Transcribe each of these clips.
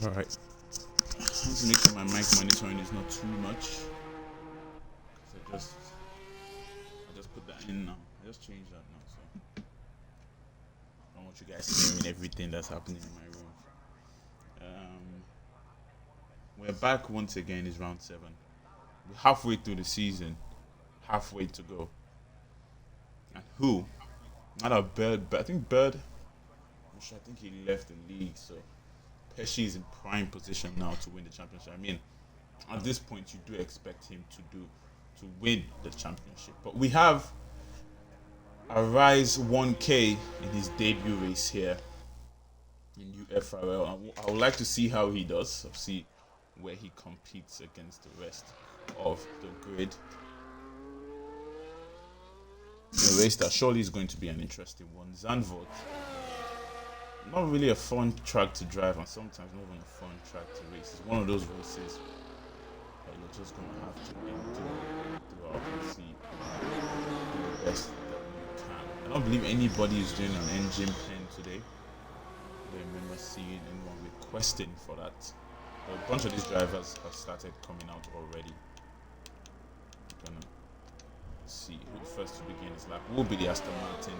Alright. I want to make sure my mic monitoring is not too much. Because I just put that in now. I just changed that now, so I don't want you guys hearing everything that's happening in my room. We're back once again. It's round 7. We're halfway through the season. Halfway to go. And who? Not a Bird, but I think Bird. I think he left the league, so Pesci is in prime position now to win the championship. I mean, at this point, you do expect him to win the championship. But we have a Rise 1K in his debut race here in UFRL. I would like to see how he does. See where he competes against the rest of the grid. A race that surely is going to be an interesting one. Zandvort, not really a fun track to drive, and sometimes not even a fun track to race. It's one of those races that you're just going to have to endure throughout and see do the best that you can. I don't believe anybody is doing an engine pen today. I don't remember seeing anyone requesting for that. But a bunch of these drivers have started coming out already. I'm gonna see who first to begin his lap will be the Aston Martin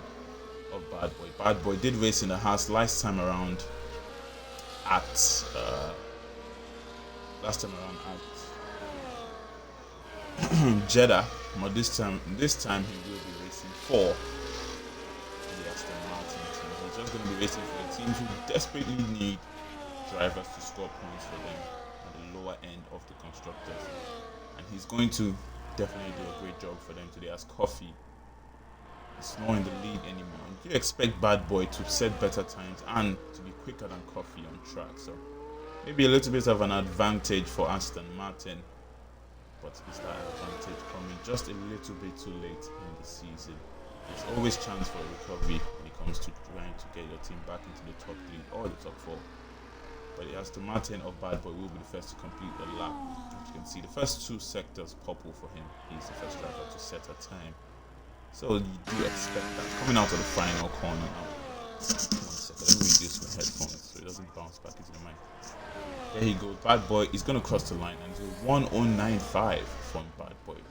of Bad Boy. Bad Boy did race in the house last time around at Jeddah, but this time he will be racing for the Aston Martin team. He's just going to be racing for the teams who desperately need drivers to score points for them at the lower end of the constructors, and he's going to definitely do a great job for them today, as Coffee is not in the lead anymore. You do expect Bad Boy to set better times and to be quicker than Coffee on track, so maybe a little bit of an advantage for Aston Martin, but is that advantage coming just a little bit too late in the season? There's always chance for a recovery when it comes to trying to get your team back into the top 3 or the top 4. But the Aston Martin of Bad Boy will be the first to complete the lap. As you can see, the first 2 sectors purple for him. He's the first driver to set a time. So you do expect that. Coming out of the final corner now. 1 second, let me reduce my headphones so it doesn't bounce back into the mic. There he goes. Bad Boy is going to cross the line, and it's a 1095 from Bad Boy.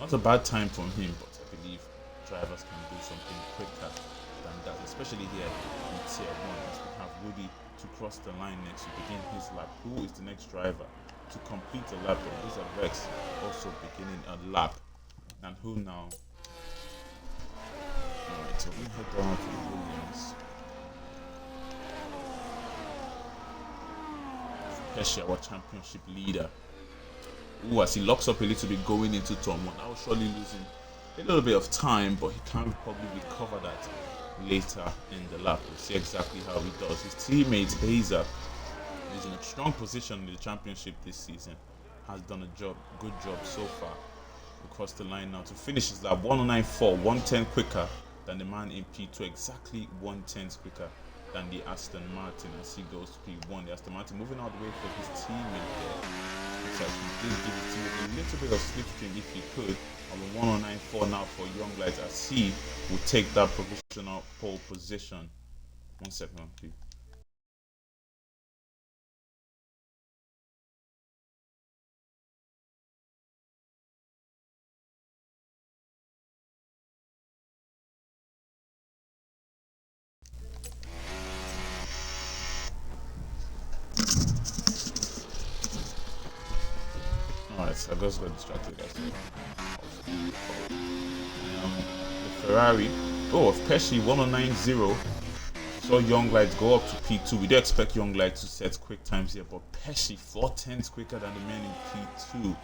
Not a bad time from him, but I believe drivers can do something quicker than that, especially here in Tier 1, as we have Woody to cross the line next to begin his lap. Who is the next driver to complete the lap? These are Rex also beginning a lap. And who now? Alright, so we head down to Williams. Pesci, our championship leader. Ooh, as he locks up a little bit going into turn 1. I was surely losing a little bit of time, but he can probably recover that later in the lap. We'll see exactly how he does. His teammate Beza is in a strong position in the championship this season. Has done a good job so far. Across the line now to finish his lap 1094, 110 quicker than the man in P2, exactly 110 quicker than the Aston Martin as he goes to P1. The Aston Martin moving out the way for his teammate there. So he did give his teammate a little bit of slipstream if he could. On the 1094 now for Young Lights as he will take that provisional pole position. 1 second, please. Alright, so I just got distracted, guys. The Ferrari, of Pesci 1090. Saw Young Lights go up to P2. We do expect Young Lights to set quick times here, but Pesci 4/10 quicker than the man in P2.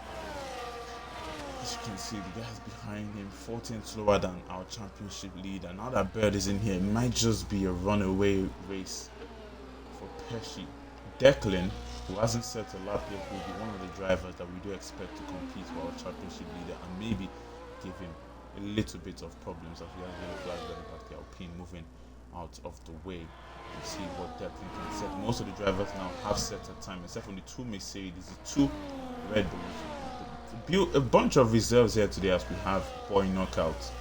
As you can see, the guys behind him 4/10 slower than our championship leader. Now that Bird is in here, it might just be a runaway race for Pesci. Declan, who hasn't set a lap yet, will be one of the drivers that we do expect to compete for our championship leader and maybe give him a little bit of problems as we have yellow flag at the back. The Alpine moving out of the way to see what Declan can set. Most of the drivers now have set a time, except for the 2 Mercedes, the 2 Red Bulls. A bunch of reserves here today as we have Boy Knockout,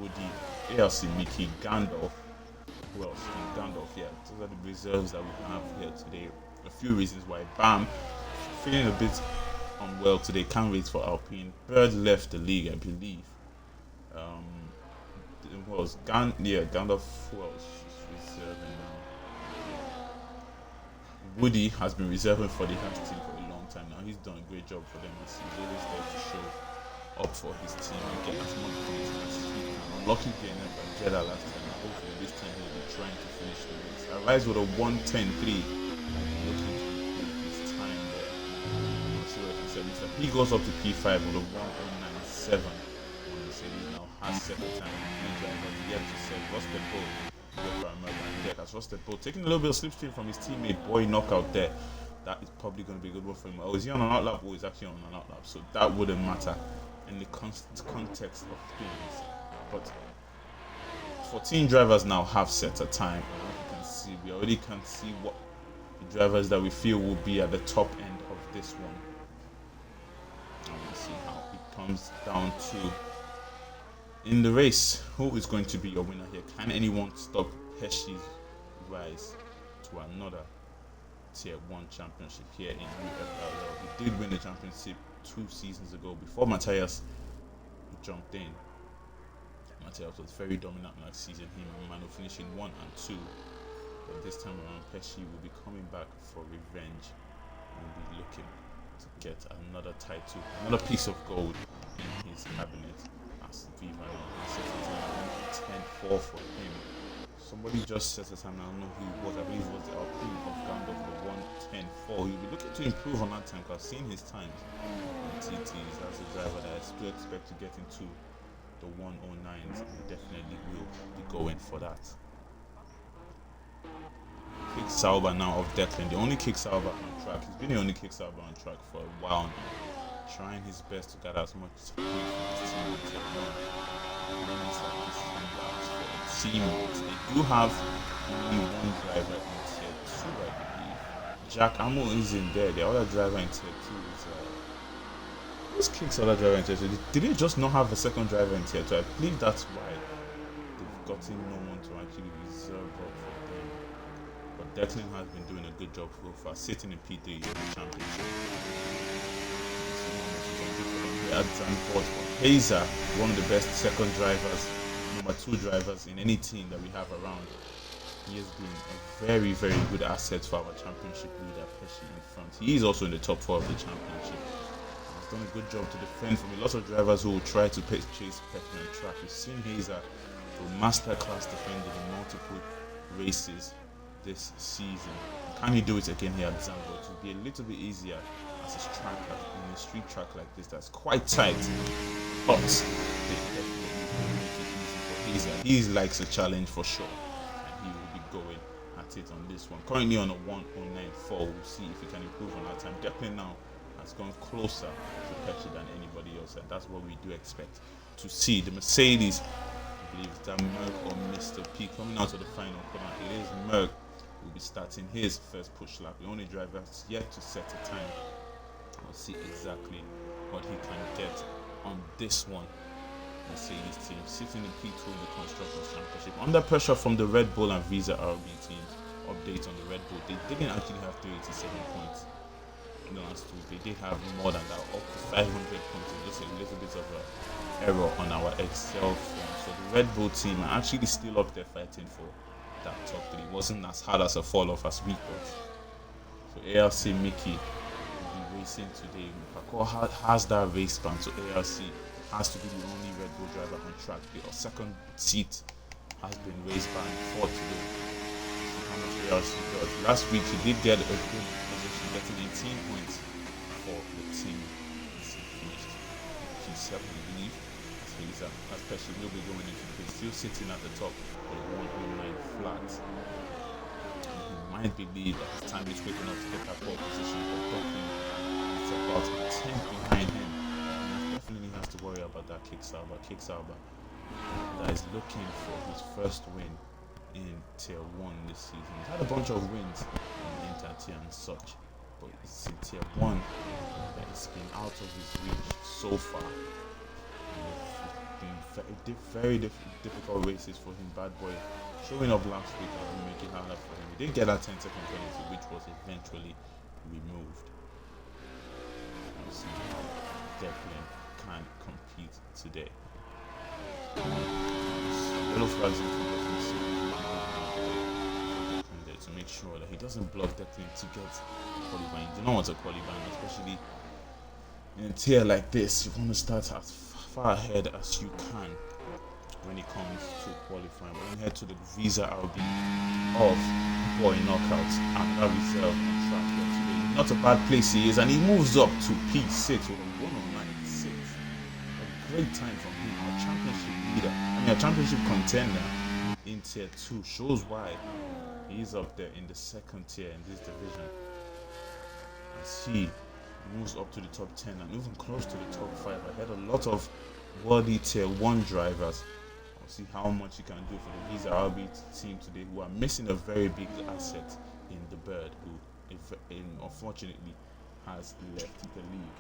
Woody, ALC Mickey, Gandalf. Who else? Gandalf, yeah. Those are the reserves that we have here today. a few reasons why. Bam, feeling a bit unwell today. Can't wait for Alpine. Bird left the league, I believe. Um, it was Gandalf was reserving now. Woody has been reserving for the Hans team for a long time now. He's done a great job for them this season. He's always there to show up for his team and get as much points as he can. Unlucky getting up by Jeddah last time. Hopefully this time he'll be trying to finish the race. Arrives with a 1:10.3. Looking to improve his time there. Let's see what he said. Mr. P goes up to P5 with a 1:09.7. Mercedes now has set the time. Drivers yet to set. Rusted Bull. That's Rusted Bull taking a little bit of slipstream from his teammate. Boy, knockout there. That is probably going to be a good one for him. Oh, is he on an outlap? Oh, he's actually on an outlap, so that wouldn't matter in the context of things. But 14 drivers now have set a time. You can see, we already can see what the drivers that we feel will be at the top end of this one. And we'll see how it comes down to in the race. Who is going to be your winner here? Can anyone stop Pesci's rise to another Tier 1 championship here in UFRL? He did win the championship 2 seasons ago before Matthias jumped in. Matthias was very dominant last season, him and Mano finishing 1 and 2. But this time around, Pesci will be coming back for revenge and will be looking to get another title, another piece of gold in his cabinet. As Viva set it 10-4 for him. Somebody just set a time, I don't know who it was, I believe it was the Alpine of Gandalf for 1:10.4. He'll be looking to improve on that time because I've seen his times in TTs as a driver that I still expect to get into the 1:09s, and definitely will be going for that. Kick Sauber now of Declan, the only Kick Sauber on track. He's been the only Kick Sauber on track for a while now, trying his best to get as much points from his team in Tier 1. Teammates. They do have only one driver in Tier 2, I believe. Jack Amo is in there. The other driver in Tier 2 is who's Kick's other driver in Tier 2? Did they just not have a second driver in Tier 2? I believe that's why they've gotten no one to actually reserve up for them. But Declan has been doing a good job so far, sitting in P3 in the championship. At Zandvort, Hazer, one of the best second drivers, number 2 drivers in any team that we have around. He has been a very, very good asset for our championship leader, Pesci in front. He is also in the top 4 of the championship. He's done a good job to defend from a lot of drivers who will try to chase Pesci on track. We've seen Hazer do masterclass defending in multiple races this season. Can he do it again here at Zandvort? It will be a little bit easier as a track, in a street track like this that's quite tight, but they definitely will make it easy for Hazer. He likes a challenge for sure, and he will be going at it on this one. Currently on a 1:09.4. We'll see if he can improve on that time. Definitely now has gone closer to Pesci than anybody else, and that's what we do expect to see. The Mercedes, I believe it's Merck or Mr. P coming out of the final corner. It is Merck who will be starting his first push lap. The only driver has yet to set a time. We'll see exactly what he can get on this one. Mercedes team sitting in P2 in the Constructors' Championship. Under pressure from the Red Bull and Visa RB teams. Update on the Red Bull. They didn't actually have 387 points in the last 2. They did have more than that, up to 500 points. Just a little bit of an error on our Excel form. So the Red Bull team are actually still up there fighting for that top 3. It wasn't as hard as a fall off as we thought. So ARC Mickey racing today. Paco has that race ban, so ARC has to be the only Red Bull driver on track. The second seat has been race banned for today. See how much ARC does. Last week he did get a good position, getting 18 points for the team. He finished P7, I believe. Especially will be going into the still sitting at the top with 109 flat. You might believe that his time is quick enough to get that pole position, but Brooklyn is about a 10 behind him. He definitely has to worry about that Kick Sauber that is looking for his first win in Tier 1 this season. He's had a bunch of wins in Inter-Tier and such, but it's in Tier 1 that it's been out of his reach so far. We've been difficult races for him. Bad boy showing up last week and making it harder for him. He didn't get that 10-second penalty, which was eventually removed. Let's see how Declan can compete today. Yellow flags in front of him, to make sure that he doesn't block Declan to get qualifying. You don't want to qualify, especially in a tier like this. You want to start as far ahead as you can when it comes to qualifying. We're going to head to the Visa RB of boy knockouts and that reserve on track here today. Not a bad place he is, and he moves up to P6 with a 109.6. A great time from him. A championship leader, a championship contender in tier 2 shows why he's up there in the second tier in this division. As he moves up to the top 10 and even close to the top 5. I had a lot of worthy tier 1 drivers. I'll see how much he can do for the Visa RB team today, who are missing a very big asset in the bird, who unfortunately has left the league.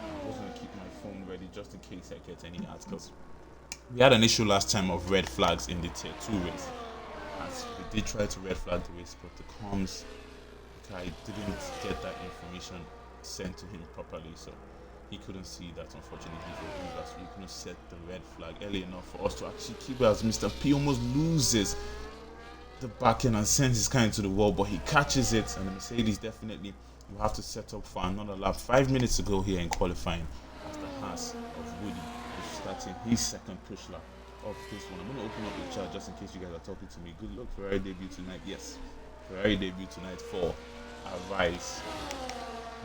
I'm also going to keep my phone ready just in case I get any ads, because we had an issue last time of red flags in the tier 2 race. As we did try to red flag the race, but the comms guy didn't get that information sent to him properly, so he couldn't see that. Unfortunately for him, so he couldn't set the red flag early enough for us to actually keep it, as Mr. P almost loses the back end and sends his car into the wall, but he catches it, and the Mercedes definitely will have to set up for another lap. 5 minutes to go here in qualifying, as the Haas of Woody is starting his second push lap of this one. I'm going to open up the chat just in case you guys are talking to me. Good luck, Ferrari debut tonight. Yes, Ferrari debut tonight for Arise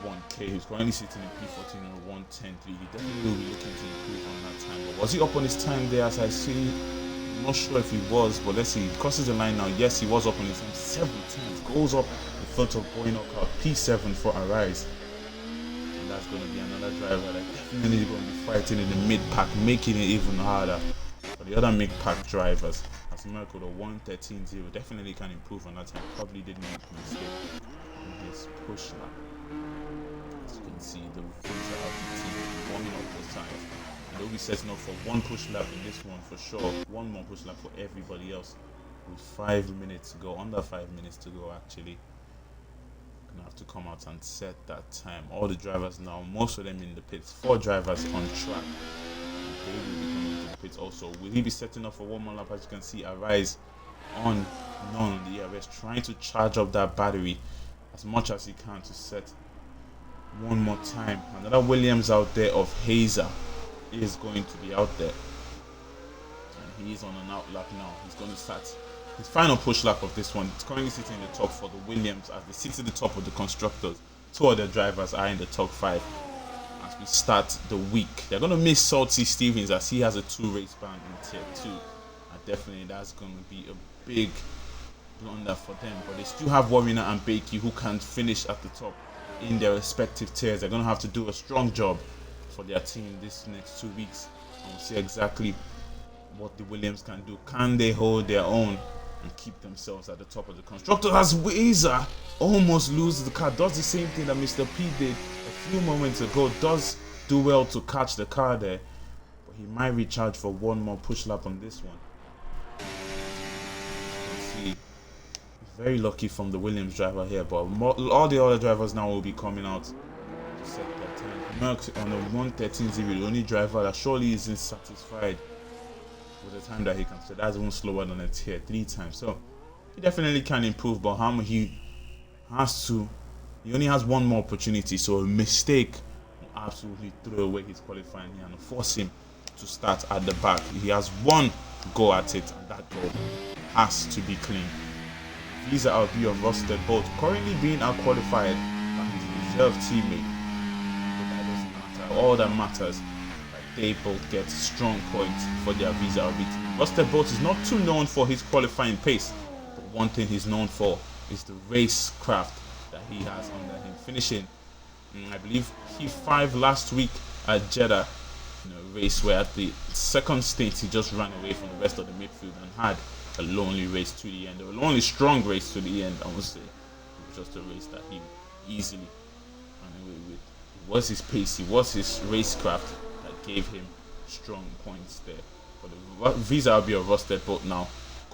1K, who's currently sitting in P14 on 110.3. He definitely will be looking to improve on that time. But was he up on his time there, as I see? I'm not sure if he was, but let's see. He crosses the line now. Yes, he was up on his time several times. Goes up in front of Boy Knockout, P7 for Arise. And that's going to be another driver that definitely going to be fighting in the mid-pack, making it even harder for the other mid-pack drivers. As Merkel, the 113.0 definitely can improve on that time. Probably did make a mistake in his push lap. As you can see, the Visa RB team warming up this time. They'll be setting up for one push lap in this one for sure. One more push lap for everybody else with 5 minutes to go. Under 5 minutes to go, actually. Gonna have to come out and set that time. All the drivers now, most of them in the pits. 4 drivers on track. They will be coming into the pits also. Will he be setting up for one more lap? As you can see, Arise on none on the ERS, trying to charge up that battery as much as he can to set one more time. Another Williams out there of Hazer is going to be out there, and he is on an out lap now. He's going to start his final push lap of this one. He's currently sitting in the top for the Williams, as they sit at the top of the constructors. 2 other drivers are in the top 5 as we start the week. They're going to miss Salty Stevens, as he has a 2 race ban in tier 2, and definitely that's going to be a big blunder for them. But they still have Wariner and Bakey, who can finish at the top in their respective tiers. They're going to have to do a strong job for their team this next 2 weeks, and we'll see exactly what the Williams can do. Can they hold their own and keep themselves at the top of the constructor, as Wazer almost loses the car? Does the same thing that Mr. P did a few moments ago. Does do well to catch the car there, but he might recharge for one more push lap on this one. You can see, very lucky from the Williams driver here, but all the other drivers now will be coming out to set their time. Merckx on a 113.0, the only driver that surely isn't satisfied with the time that he can. So that's even slower than a tier 3 time. So he definitely can improve, but how he has to, he only has one more opportunity. So a mistake will absolutely throw away his qualifying here and force him to start at the back. He has one go at it, and that goal has to be clean. Visa RB of Rusted Bolt currently being out-qualified by his reserve teammate. All that matters, they both get strong points for their Visa RB team. Rusted Bolt is not too known for his qualifying pace, but one thing he's known for is the racecraft that he has under him. Finishing, I believe, P5 last week at Jeddah, in a race where at the second stint he just ran away from the rest of the midfield and had a lonely race to the end. A lonely strong race to the end, I would say. It was just a race that he easily ran away with. It was his pace, it was his racecraft that gave him strong points there. But the visa will be a rusted boat now.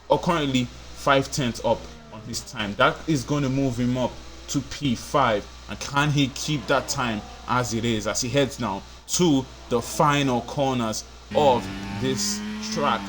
Or currently 5 tenths up on his time. That is going to move him up to P5. And can he keep that time as it is as he heads now to the final corners of this track,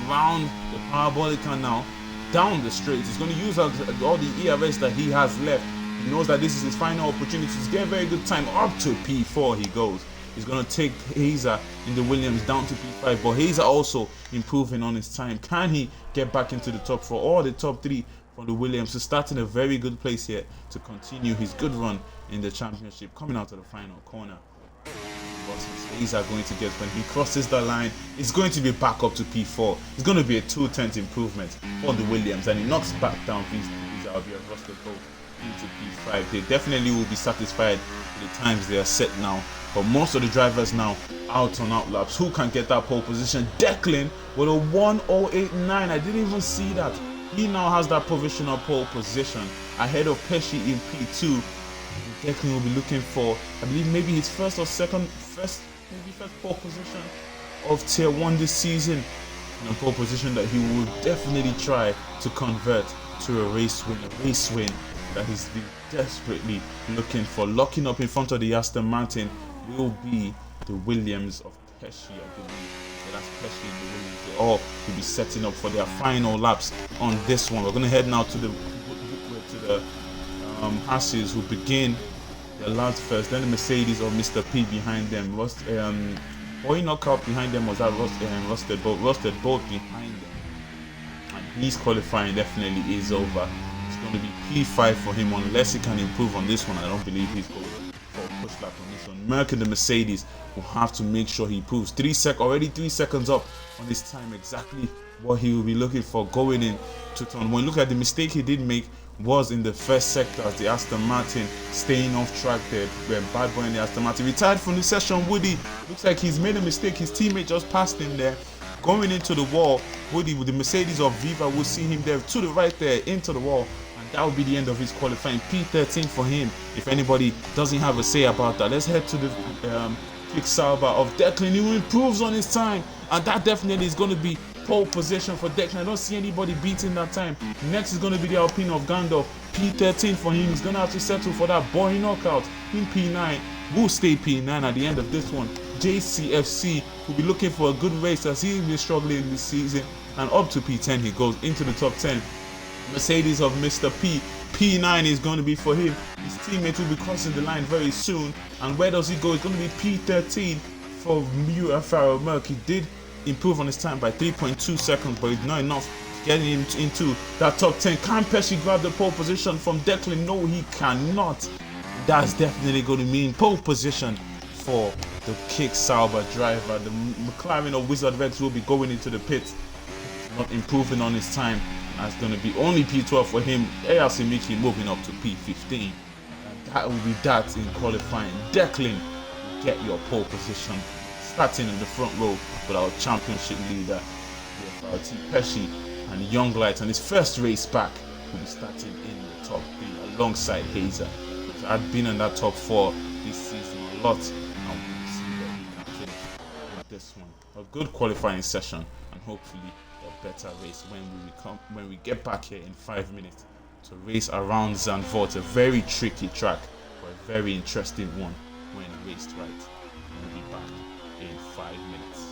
round the parabolica now, down the straight? He's going to use all the ERS that he has left. He knows that this is his final opportunity to get a very good time. Up to P4 he goes. He's going to take Hazer in the Williams down to P5, but Hazer also improving on his time. Can he get back into the top four or the top three from the Williams? So starting a very good place here to continue his good run in the championship. Coming out to the final corner, Hazer are going to get, when he crosses the line, it's going to be back up to P4. It's going to be a 2 tenths improvement for the Williams, and he knocks back down Hazer will be a rusted boat into P5. They definitely will be satisfied with the times they are set now. But most of the drivers now out on out laps. Who can get that pole position? Declan with a 1:08.9. I didn't even see that. He now has that provisional pole position ahead of Pesci in P2. Declan will be looking for, I believe, maybe his first pole position of Tier 1 this season. And a pole position that he will definitely try to convert to a race win. A race win that he's been desperately looking for. Locking up in front of the Aston Martin will be the Williams of Pesci, I believe. So that's Pesci and the Williams. They all will be setting up for their final laps on this one. We're going to head now to the Hasses, who begin the laps first. Then the Mercedes of Mr. P behind them. Boy knockout behind them was that rusted boat behind them. And his qualifying definitely is over. It's going to be P5 for him unless he can improve on this one. I don't believe he's going for a push lap on this one. Merck and the Mercedes will have to make sure he improves. Already 3 seconds up on his time, exactly what he will be looking for going in to turn one. Look at the mistake he did make was in the first sector as the Aston Martin staying off track there. Bad boy in the Aston Martin retired from the session. Woody looks like he's made a mistake. His teammate just passed him there. Going into the wall, Woody with the Mercedes of Viva will see him there to the right there into the wall. That will be the end of his qualifying. P13 for him. If anybody doesn't have a say about that, let's head to the Kick Sauber of Declan, who improves on his time, and that definitely is going to be pole position for Declan. I don't see anybody beating that time. Next is going to be the Alpine of Gandalf. P13 for him. He's going to have to settle for that boy knockout in P9. Will stay P9 at the end of this one. JCFC will be looking for a good race as he's been struggling this season, and up to P10 he goes into the top 10. Mercedes of Mr. P. P9 is going to be for him. His teammate will be crossing the line very soon. And where does he go? It's going to be P13 for UFRL Merck. He did improve on his time by 3.2 seconds, but it's not enough getting him into that top 10. Can Pesci grab the pole position from Declan? No, he cannot. That's definitely going to mean pole position for the Kick Sauber driver. The McLaren of Wizard Rex will be going into the pits, not improving on his time. That's going to be only P12 for him. ARC Miki moving up to P15. And that will be that in qualifying. Declan will get your pole position, starting in the front row with our championship leader, UFRT Pesci, and Young Light. And his first race back will be starting in the top 3 alongside Hazer. So I've been in that top 4 this season a lot, and we'll see what he can finish with this one. A good qualifying session, and hopefully better race when we get back here in 5 minutes to race around Zandvort, a very tricky track but a very interesting one when raced right. We'll be back in 5 minutes.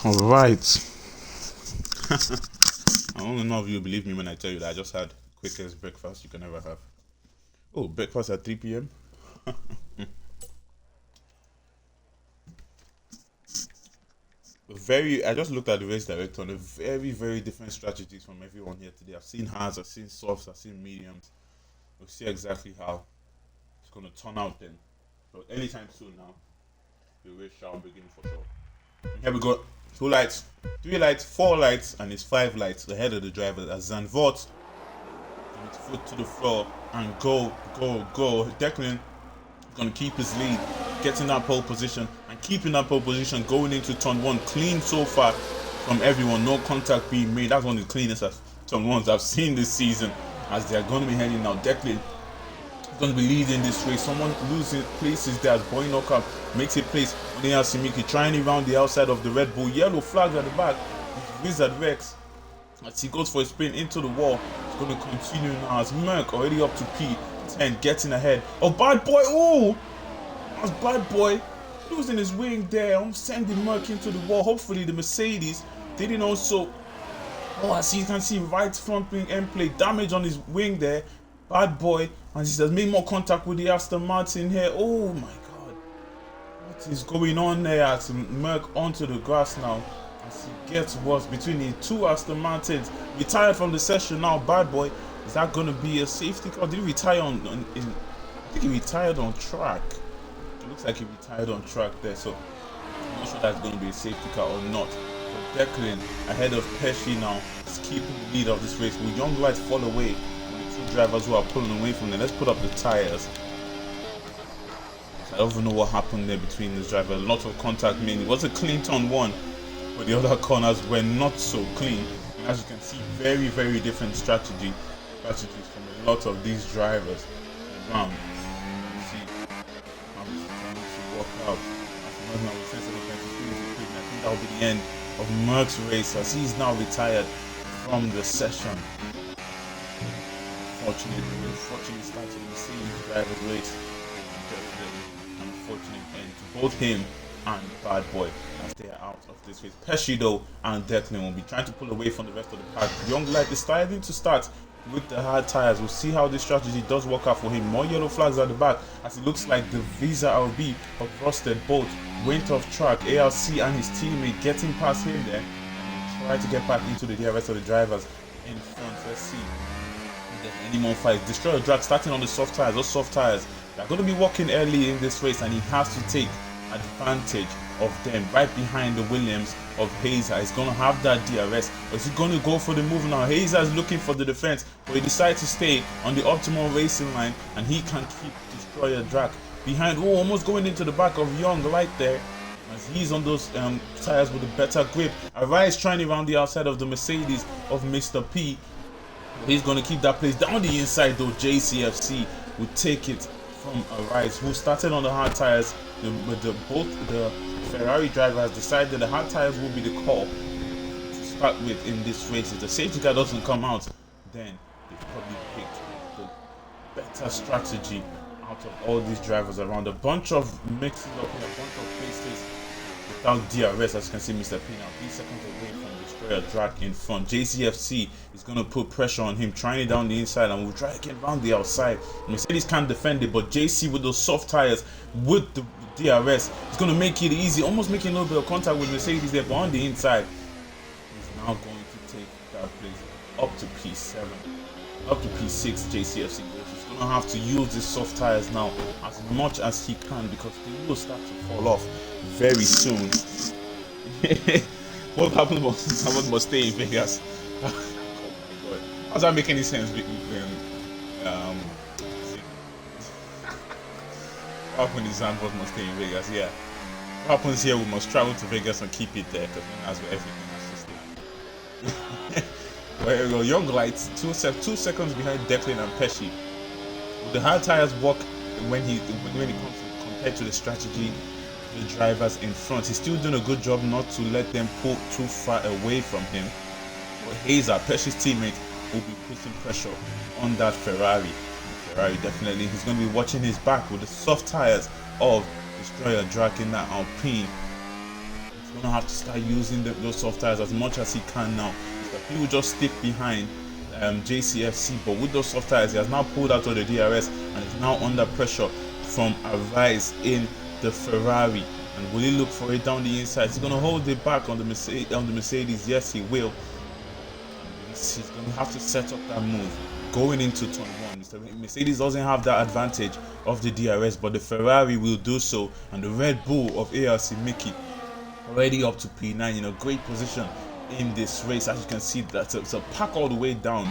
All right. I don't know if you believe me when I tell you that I just had quickest breakfast you can ever have. Oh, breakfast at 3 p.m. I just looked at the race director on a very different strategies from everyone here today. I've seen hards, I've seen softs, I've seen mediums. We'll see exactly how it's going to turn out then. But anytime soon now, the race shall begin for sure. And here we go. 2 lights, 3 lights, 4 lights, and it's 5 lights ahead of the driver as Zandvort on his foot to the floor and go. Declan going to keep his lead, getting that pole position and keeping that pole position going into turn one. Clean so far from everyone, no contact being made. That's one of the cleanest turn ones I've seen this season as they're going to be heading now. Declan is going to be leading this race. Someone losing places there as Boynoka makes a place on the Simiki, trying around the outside of the Red Bull. Yellow flag at the back. Wizard Rex as he goes for a spin into the wall. It's going to continue now as Merck already up to P10, getting ahead. Oh, Bad Boy! Oh! That's Bad Boy losing his wing there. I'm sending Merck into the wall. Hopefully the Mercedes didn't also... Oh, as you can see, right front wing end plate damage on his wing there. Bad Boy, and he has made more contact with the Aston Martin here. Oh my god. What is going on there as Merck onto the grass now? As he gets worse between the two Aston Martins. Retired from the session now, Bad Boy. Is that going to be a safety car? Did he retire I think he retired on track. It looks like he retired on track there, so I'm not sure that's going to be a safety car or not. But Declan ahead of Pesci now is keeping the lead of this race. Will Young Lights fall away when the two drivers who are pulling away from them? Let's put up the tires. I don't even know what happened there between this driver. A lot of contact made. It was a clean turn one, but the other corners were not so clean. And as you can see, very different strategies from a lot of these drivers around. You see how this is trying to work out. As now with sensible I think that will be the end of Merck's race as he's now retired from the session. Unfortunately started the same driver's race. An unfortunate end to both him and Bad Boy as they are out of this race. Pesci though and Declan will be trying to pull away from the rest of the pack. Young Light is starting to start with the hard tires. We'll see how this strategy does work out for him. More yellow flags at the back as it looks like the Visa RB of Rusted both went off track. ARC and his teammate getting past him there and try to get back into the rest of the drivers in front. Let's see if there's any more fights. Destroyer Drag starting on the soft tires. Those soft tires they're going to be walking early in this race and he has to take advantage of them. Right behind the Williams of Hazer is going to have that DRS, but is he going to go for the move now? Hazer is looking for the defense, but he decides to stay on the optimal racing line and he can keep Destroyer Drag behind. Oh, almost going into the back of Young Light there as he's on those tires with a better grip. Arise trying around the outside of the Mercedes of Mr. P. He's going to keep that place down the inside though. JCFC will take it from Arise, who started on the hard tires. Both the Ferrari driver has decided the hard tires will be the call to start with in this race. If the safety car doesn't come out, then they've probably picked the better strategy out of all these drivers around. A bunch of mixes up here, a bunch of places without DRS. As you can see, Mr. P now 3 seconds away from Destroyer Drag in front. JCFC is going to put pressure on him, trying it down the inside, and we'll try to get around the outside. Mercedes can't defend it, but JC with those soft tires with the DRS is going to make it easy, almost making a little bit of contact with Mercedes there, but on the inside he's now going to take that place up to P7, up to P6. JCFC goes. He's going to have to use his soft tires now as much as he can because they will start to fall off very soon. What happened was someone must stay in Vegas. Oh my god, how does that make any sense? What happened in Zandvort must stay in Vegas? Yeah. What happens here? We must travel to Vegas and keep it there because that's where everything has to stay. Well, Young Lights 2 seconds behind Declan and Pesci. Will the hard tires work when he comes compared to the strategy? The drivers in front, he's still doing a good job not to let them pull too far away from him. But Hazer, Pesci's teammate, will be putting pressure on that Ferrari. Ferrari definitely, he's going to be watching his back with the soft tires of Destroyer Drag in that Alpine. It's going gonna have to start using those soft tires as much as he can now. He will just stick behind JCFC, but with those soft tires, he has now pulled out of the DRS and is now under pressure from a rise in the Ferrari. And will he look for it down the inside? He's gonna hold it back on the Mercedes. Yes, he will. He's gonna have to set up that move going into turn 1. Mercedes doesn't have that advantage of the DRS, but the Ferrari will do so, and the Red Bull of ARC Mickey already up to P9 in a great position in this race. As you can see, that's a pack all the way down,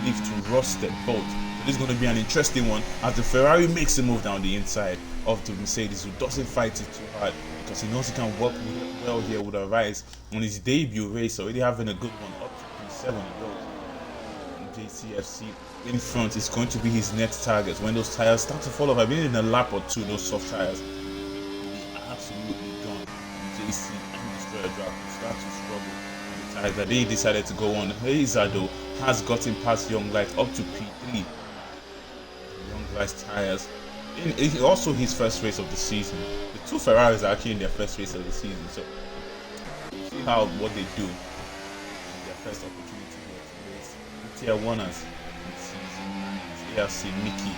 leave to Rusted Bolt. So this is going to be an interesting one as the Ferrari makes a move down the inside of the Mercedes, who doesn't fight it too hard because he knows he can work well here with a rise on his debut race, already having a good one up to P7. JCFC in front is going to be his next target. When those tires start to fall off, I've been in a lap or two, those soft tires will be absolutely gone. JC and Destroyer Drag will start to struggle on the tires that they decided to go on. Hazer though has gotten past Young Light up to P3. Young Light's tires in also his first race of the season. The two Ferraris are actually in their first race of the season, so we'll see what they do in their first opportunity here to race the tier 1ers in season 9. ARC Mickey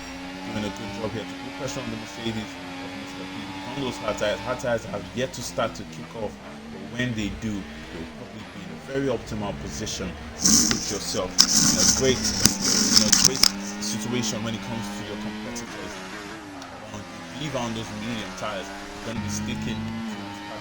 doing a good job here to put pressure on the Mercedes of Mr. P. On those hard tires have yet to start to kick off, but when they do, they'll probably be in a very optimal position to put yourself in a great situation when it comes to your competitors. Leave on those medium tires, you're going to be sticking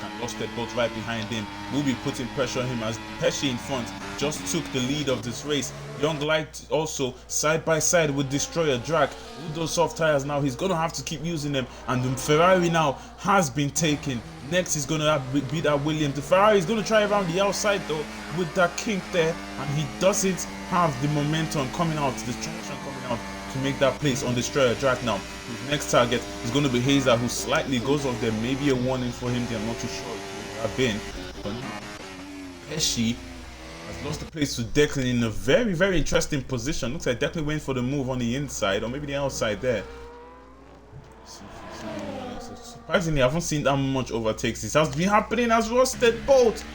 and Rusted Bolt right behind him. Will be putting pressure on him as Pesci in front just took the lead of this race. Young Light also side by side with Destroyer Drag. With those soft tires now, he's going to have to keep using them, and the Ferrari now has been taken. Next is going to be that Williams. The Ferrari is going to try around the outside though with that kink there, and he doesn't have the momentum coming out, the traction coming out to make that place on Destroyer Drag now. His next target is going to be Hazer, who slightly goes off there. Maybe a warning for him there, I'm not too sure it would have been. But Pesci has lost the place to Declan in a very, very interesting position. Looks like Declan went for the move on the inside or maybe the outside there. Surprisingly, I haven't seen that much overtakes. This has been happening as Rusted Bolt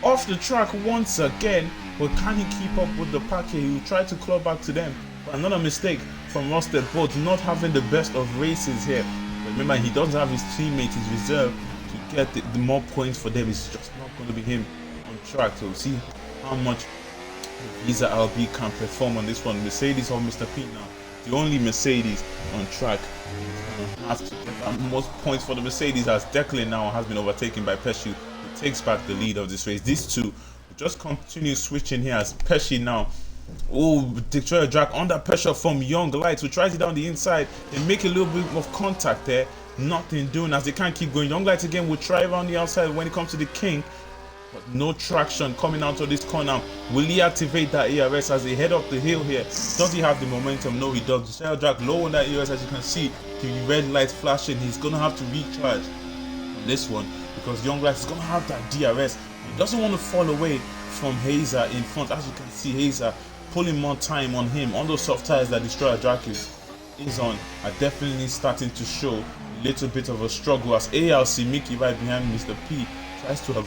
off the track once again. But can he keep up with the pack here? He will try to claw back to them. But another mistake from Rusted Bolt, not having the best of races here. But remember, he doesn't have his teammate, his reserve, to get the more points for them. It's just not going to be him on track. So we'll see how much Visa LB can perform on this one. Mercedes or Mr. P now, the only Mercedes on track. Have to get most points for the Mercedes as Declan now has been overtaken by Pesci, who takes back the lead of this race. These two will just continue switching here as Pesci now. Oh, Destroyer Drag under pressure from Young Light, who tries it down the inside. They make a little bit of contact there. Nothing doing as they can't keep going. Young Light again will try around the outside when it comes to the King, but no traction coming out of this corner. Will he activate that ERS as they head up the hill here? Does he have the momentum? No, he does. Destroyer Drag low on that ERS, as you can see. The red light flashing. He's gonna have to recharge on this one because Young Light is gonna have that DRS. He doesn't want to fall away from Hazer in front. As you can see, Hazer pulling more time on him on those soft tires that Destroyer Drag is on are definitely starting to show a little bit of a struggle as ARC Mickey right behind Mr. P tries to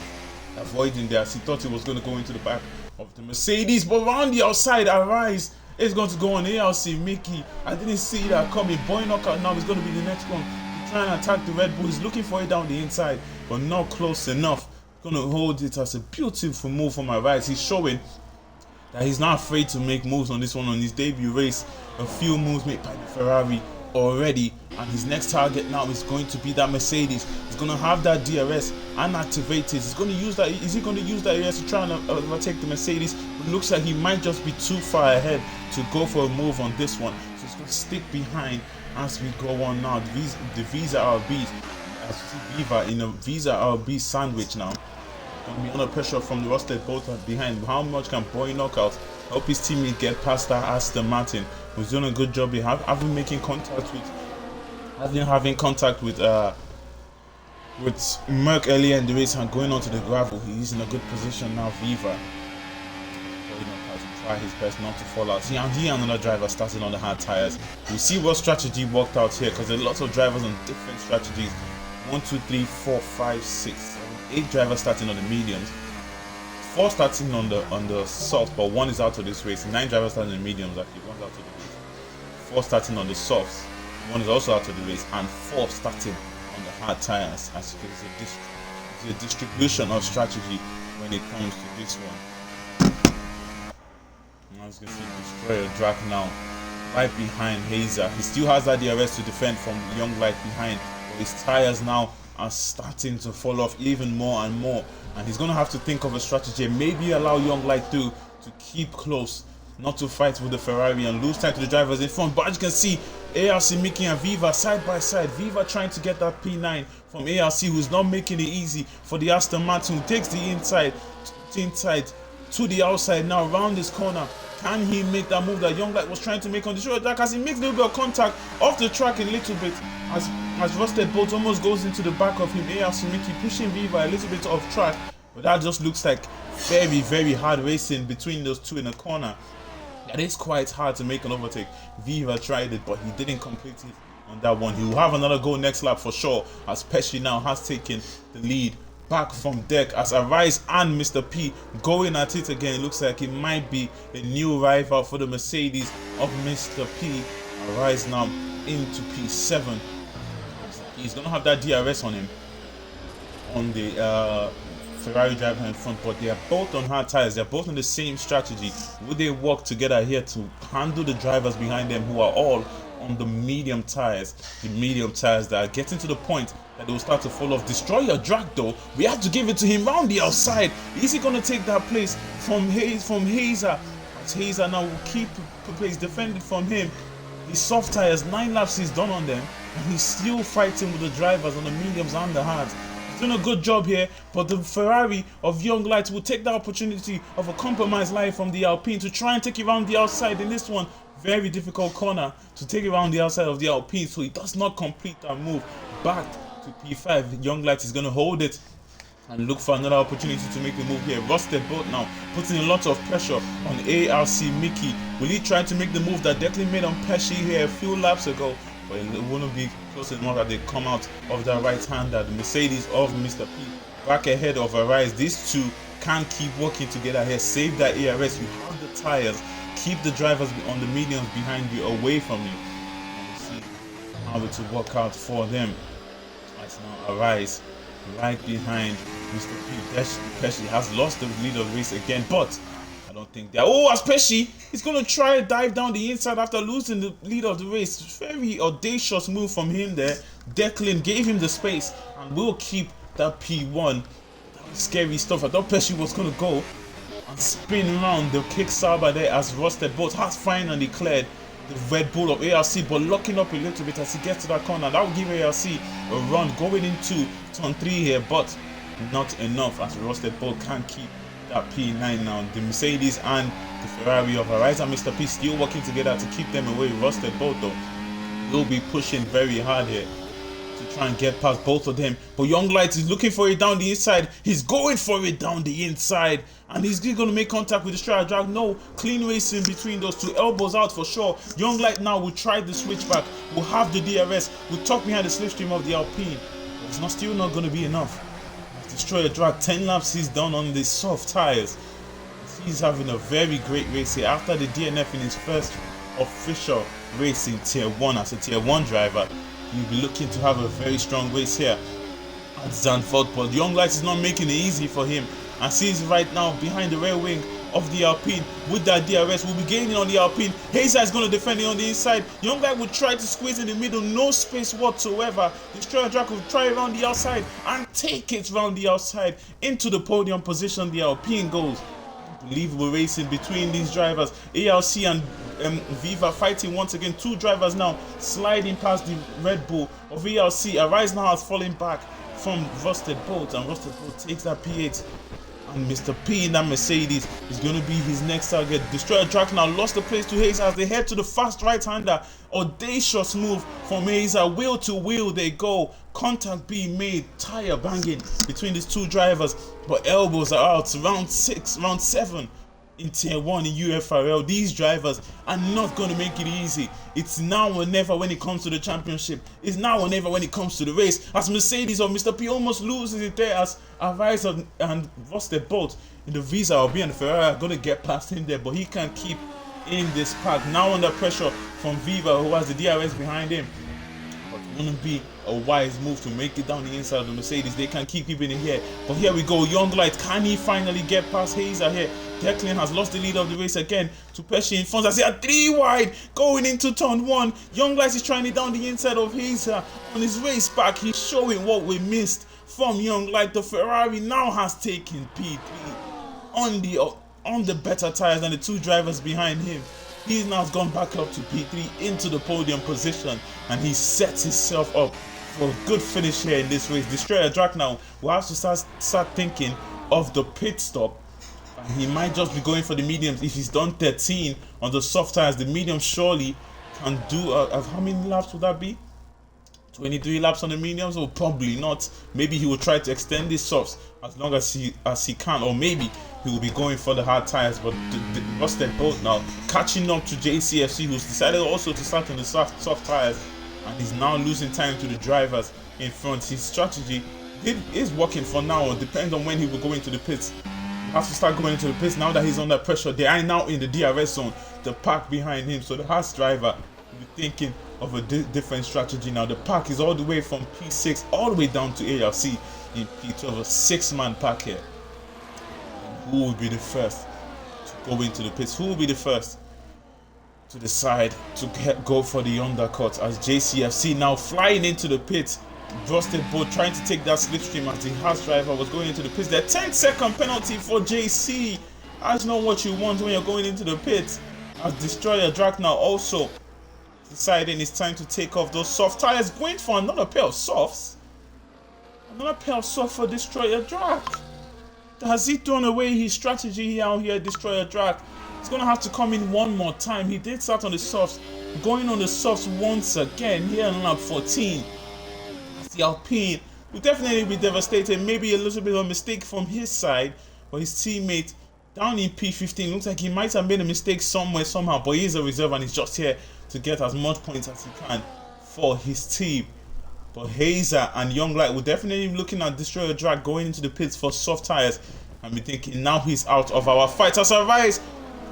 avoid him there as he thought he was going to go into the back of the Mercedes, but around the outside, Arise is going to go on ARC Mickey. I didn't see that coming. Boy knockout now is going to be the next one. He's trying to attack the Red Bull. He's looking for it down the inside, but not close enough. Going to hold it as a beautiful move from Arise. He's showing that he's not afraid to make moves on this one on his debut race. A few moves made by the Ferrari already, and his next target now is going to be that Mercedes. He's going to have that DRS unactivated. He's going to use that. Is he going to use that DRS to try and overtake the Mercedes? It looks like he might just be too far ahead to go for a move on this one, so he's going to stick behind as we go on now. The Visa RBs, as you see Viva in a Visa RB sandwich now. Going to be under pressure from the Rusted Bolt behind. How much can Boy knock out? Help his teammate get past that Aston Martin, who's doing a good job. He having contact with Merck earlier in the race and going onto the gravel. He's in a good position now. Viva to try his best not to fall out. He and another driver started on the hard tires. We'll see what strategy worked out here because there are lots of drivers on different strategies. 1, 2, 3, 4, 5, 6, 7, 8 drivers starting on the mediums, 4 starting on the soft, but 1 is out of this race. 9 drivers starting on the mediums, actually 1's out of the race. 4 starting on the softs, 1 is also out of the race, and 4 starting on the hard tires. As you can see, it's a distribution of strategy when it comes to this one. As you can see, Destroyer Drac now right behind Hazer. He still has that DRS to defend from Young Light behind, but his tires now are starting to fall off even more and more, and he's going to have to think of a strategy, maybe allow Young Light to keep close, not to fight with the Ferrari and lose time to the drivers in front. But as you can see, ARC, Mickey and Viva side by side. Viva trying to get that P9 from ARC, who's not making it easy for the Aston Martin, who takes the inside to the outside now around this corner. Can he make that move that Young Light was trying to make on the shoulder track, as he makes a little bit of contact off the track a little bit, as Rusted Bolt almost goes into the back of him. ARC Mickey pushing Viva a little bit off track, but that just looks like very, very hard racing between those two in the corner. That is quite hard to make an overtake. Viva tried it, but he didn't complete it on that one. He will have another go next lap for sure, as Pesci now has taken the lead back from deck, as Arise and Mr. P going at it again. It looks like it might be a new rival for the Mercedes of Mr. P. Arise now into P7. He's going to have that DRS on him on the Ferrari driver in front, but they are both on hard tires. They're both on the same strategy. Would they work together here to handle the drivers behind them, who are all on the medium tires? The medium tires that are getting to the point that they will start to fall off. Destroyer Drac though, we have to give it to him round the outside. Is he going to take that place from Hazer? As Hazer now will keep the place defended from him. His soft tires, 9 laps he's done on them, and he's still fighting with the drivers on the mediums and the hards. He's doing a good job here, but the Ferrari of Young Light will take the opportunity of a compromise line from the Alpine to try and take it around the outside in this one. Very difficult corner to take it around the outside of the Alpine, so he does not complete that move back to P5. Young Light is going to hold it and look for another opportunity to make the move here. Rusted Boat now putting a lot of pressure on ARC Mickey. Will he try to make the move that Declan made on Pesci here a few laps ago? But it wouldn't be close enough that they come out of that right-hander. The Mercedes of Mr. P back ahead of Arise. These two can't keep working together here. Save that ARS. You have the tires. Keep the drivers on the mediums behind you away from you. And you see how it will work out for them. As now Arise right behind Mr. P. Pesci has lost the lead of the race again, but I don't think that. Oh, as Pesci, he's going to try and dive down the inside after losing the lead of the race. Very audacious move from him there. Declan gave him the space and will keep that P1. That was scary stuff. I thought Pesci was going to go and spin around the kick Saba there, as Rusted Boat has finally cleared the Red Bull of ARC, but locking up a little bit as he gets to that corner. That will give ARC a run going into turn 3 here, but not enough, as Rusted Boat can't keep that P9 now. The Mercedes and the Ferrari of Arise and Mr. P still working together to keep them away. Rusted Boat though will be pushing very hard here to try and get past both of them, but Young Light is looking for it down the inside. He's going for it down the inside, and he's going to make contact with the Destroyer Drag. No, clean racing between those two. Elbows out for sure. Young Light now will try the switchback, will have the DRS, will tuck behind the slipstream of the Alpine. It's still not going to be enough. Destroyer Drag, 10 laps he's done on the soft tires. He's having a very great race here after the DNF in his first official race in Tier 1 as a Tier 1 driver. He'll be looking to have a very strong race here at Zandvort, but Young Light is not making it easy for him, as he's right now behind the rear wing of the Alpine with that DRS. Will be gaining on the Alpine. Hazer is going to defend it on the inside. Young Light will try to squeeze in the middle, no space whatsoever. Destroyer Drac will try around the outside and take it around the outside into the podium position. The Alpine goes. Unbelievable racing between these drivers. ARC and Viva fighting once again. Two drivers now sliding past the Red Bull of ARC. Arise now has fallen back from Rusted Boat, and Rusted Boat takes that P8. And Mr. P in that Mercedes is going to be his next target. Destroyer Drac now lost the place to Hazer as they head to the fast right-hander. Audacious move from Hazer. Wheel to wheel they go. Contact being made. Tire banging between these two drivers. But elbows are out. Round 6, round 7. in Tier 1 in UFRL. These drivers are not going to make it easy. It's now or never when it comes to the championship. It's now or never when it comes to the race. As Mercedes or Mr. P almost loses it there, as Arise and Zandvort in the Visa or and Ferrari are going to get past him there, but he can't keep in this pack. Now under pressure from Viva, who has the DRS behind him. But it wouldn't be a wise move to make it down the inside of the Mercedes. They can keep keeping it here. But here we go. Young Light, can he finally get past Hazer here? Declan has lost the lead of the race again to Pesci in front. As they are 3 wide going into turn 1. Young Light is trying it down the inside of Hazer on his race back. He's showing what we missed from Young Light. The Ferrari now has taken P3 on the better tires than the 2 drivers behind him. He's now gone back up to P3 into the podium position, and he sets himself up for a good finish here in this race. Destroyer Track now will have to start thinking of the pit stop. And he might just be going for the mediums. If he's done 13 on the soft tires, the medium surely can do how many laps would that be? 23 laps on the mediums, or probably not. Maybe he will try to extend these softs as long as he can, or maybe he will be going for the hard tires. But the Rusted Bolt now catching up to JCFC, who's decided also to start on the soft tires, and he's now losing time to the drivers in front. His strategy is working for now. It depends on when he will go into the pits. You have to start going into the pits now that he's under pressure. They are now in the DRS zone, the pack behind him, so the Haas driver will be thinking of a different strategy now. The pack is all the way from P6 all the way down to ARC in P12, a 6-man pack here. And who will be the first to go into the pits? Who will be the first to decide to go for the undercut, as JCFC now flying into the pits? Rusted Boat trying to take that slipstream as the Haas driver was going into the pits. The 10-second penalty for JC. That's not what you want when you're going into the pits. As Destroyer Drag now also deciding it's time to take off those soft tires, going for another pair of softs. Another pair of softs for Destroyer Drag. Has he thrown away his strategy out here, Destroyer Drag? He's going to have to come in one more time. He did start on the softs, going on the softs once again here on lap 14. The Alpine will definitely be devastated. Maybe a little bit of a mistake from his side, but his teammate down in P15 looks like he might have made a mistake somewhere, somehow, but he's a reserve and he's just here to get as much points as he can for his team. But Hazer and Young Light will definitely be looking at Destroyer Drag going into the pits for soft tires and be thinking, now he's out of our fight. As Arise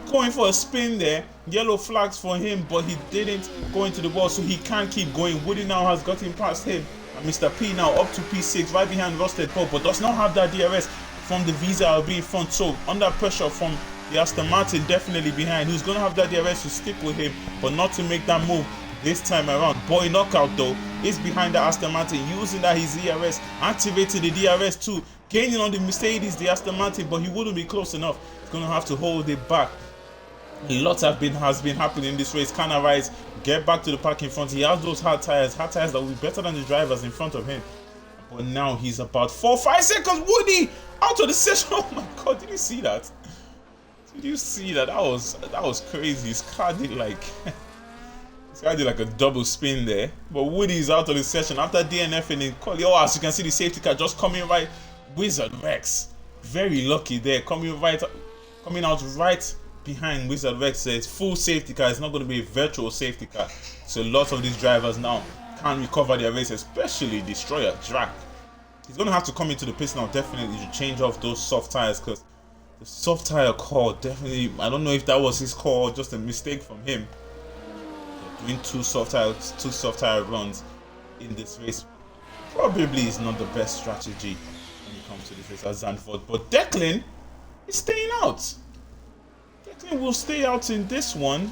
going for a spin there, yellow flags for him, but he didn't go into the wall, so he can't keep going. Woody now has gotten past him, and Mr. P now up to P6 right behind Rusted Pope, but does not have that DRS from the Visa RB in front. So under pressure from the Aston Martin, definitely behind, who's going to have that DRS to stick with him, but not to make that move this time around. Boy Knockout though is behind the Aston Martin, using that his DRS, activating the DRS too, gaining on the Mercedes, the Aston Martin, but he wouldn't be close enough. He's going to have to hold it back. A lot has been happening in this race. Can Arise get back to the pack in front? He has those hard tires that will be better than the drivers in front of him. But now he's about 4-5 seconds. Woody out of the session. Oh my god, did you see that? Did you see that? That was crazy. His car did like a double spin there. But Woody is out of the session after DNFing in quali. Oh, as you can see, the safety car just coming right. Wizard Rex, very lucky there, coming out right behind Wizard Rex. It's full safety car. It's not going to be a virtual safety car, so lots of these drivers now can't recover their race, especially Destroyer Drag. He's going to have to come into the pits now, definitely, to change off those soft tires, because the soft tire call, definitely, I don't know if that was his call or just a mistake from him. Doing two soft tire runs in this race probably is not the best strategy when it comes to this race at Zandvort. But Declan is staying out. Declan will stay out in this one.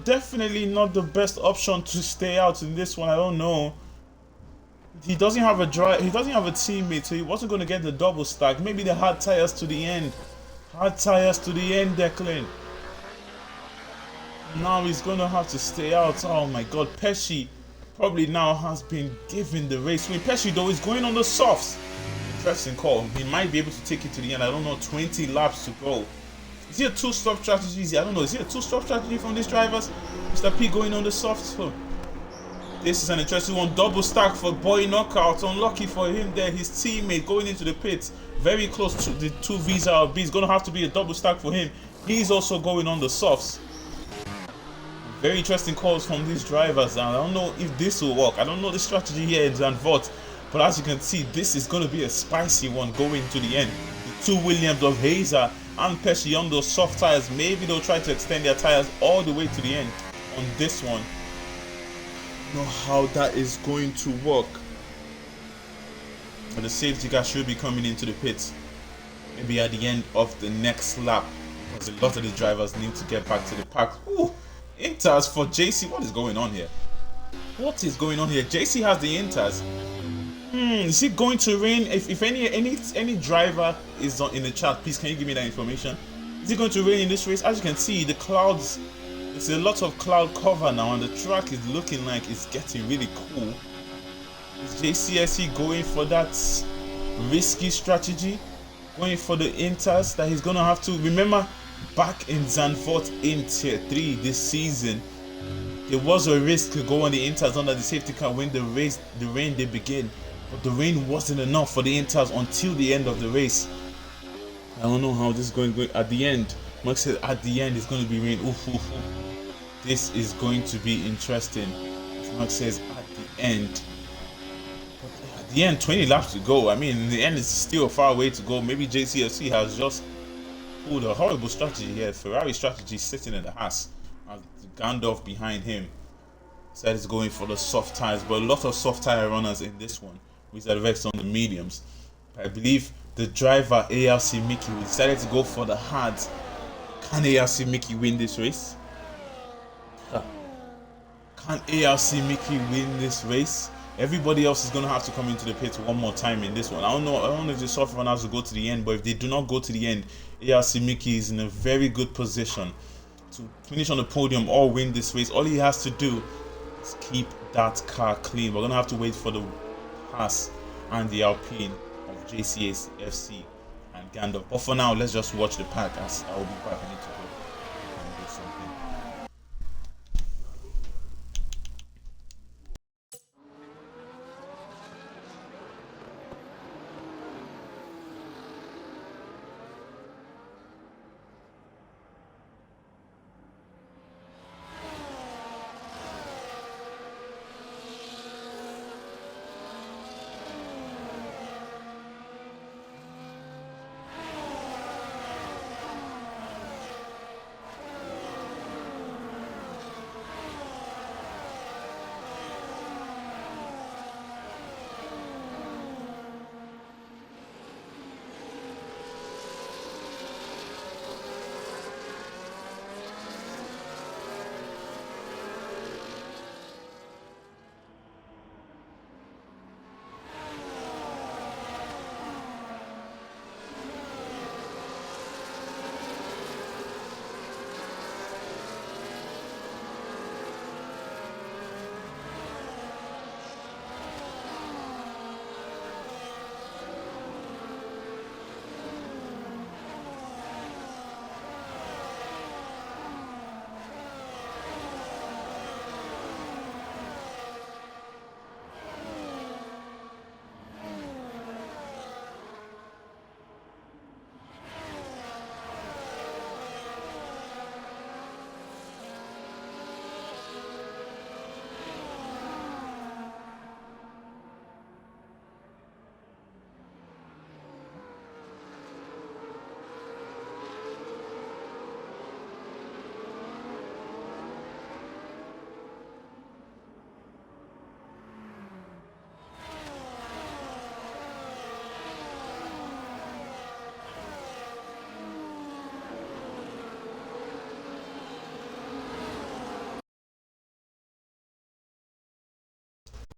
Definitely not the best option to stay out in this one. I don't know. He doesn't have a teammate, so he wasn't going to get the double stack. Maybe the hard tires to the end. Hard tires to the end, Declan. Now he's going to have to stay out. Oh my god, Pesci probably now has been given the race win. Pesci though is going on the softs. Interesting call. He might be able to take it to the end. I don't know, 20 laps to go. Is he a two-stop strategy? I don't know. Is he a two-stop strategy from these drivers? Mr. P going on the softs. So this is an interesting one. Double stack for Boy Knockout. Unlucky for him there. His teammate going into the pits very close to the two VRB. It's going to have to be a double stack for him. He's also going on the softs. Very interesting calls from these drivers, and I don't know if this will work. I don't know the strategy here in Zandvort, but as you can see, this is going to be a spicy one going to the end. The two Williams of Hazer and Pesci on those soft tires. Maybe they'll try to extend their tires all the way to the end on this one. I don't know how that is going to work. But the safety car should be coming into the pits maybe at the end of the next lap, because a lot of the drivers need to get back to the park. Ooh, inters for JC. What is going on here? What is going on here? JC has the inters. Is it going to rain? If any driver is in the chat, please can you give me that information? Is it going to rain in this race? As you can see, the clouds, it's a lot of cloud cover now, and the track is looking like it's getting really cool. Is JCSE going for that risky strategy? Going for the inters that he's going to have to? Remember, back in Zandvort in Tier 3 this season, there was a risk to go on the inters under the safety car when the rain did begin. But the rain wasn't enough for the inters until the end of the race. I don't know how this is going to go at the end. Mark said at the end it's going to be rain. Oof. This is going to be interesting. Mark says at the end. But at the end, 20 laps to go. I mean, in the end, it's still a far way to go. Maybe JCFC has just pulled a horrible strategy here. Ferrari strategy sitting in the Haas. Gandalf behind him. Said he's going for the soft tires, but a lot of soft tire runners in this one, with Vex on the mediums. I believe the driver ARC Mickey decided to go for the hards. Can ARC Mickey win this race? Can ARC Mickey win this race? Everybody else is going to have to come into the pit one more time in this one. I don't know if the soft runners will go to the end, but if they do not go to the end, ARC Mickey is in a very good position to finish on the podium or win this race. All he has to do is keep that car clean. We're going to have to wait for the Haas and the Alpine of JCS FC and Gandalf. But for now, let's just watch the pack, as I will be back. I need to go and do something.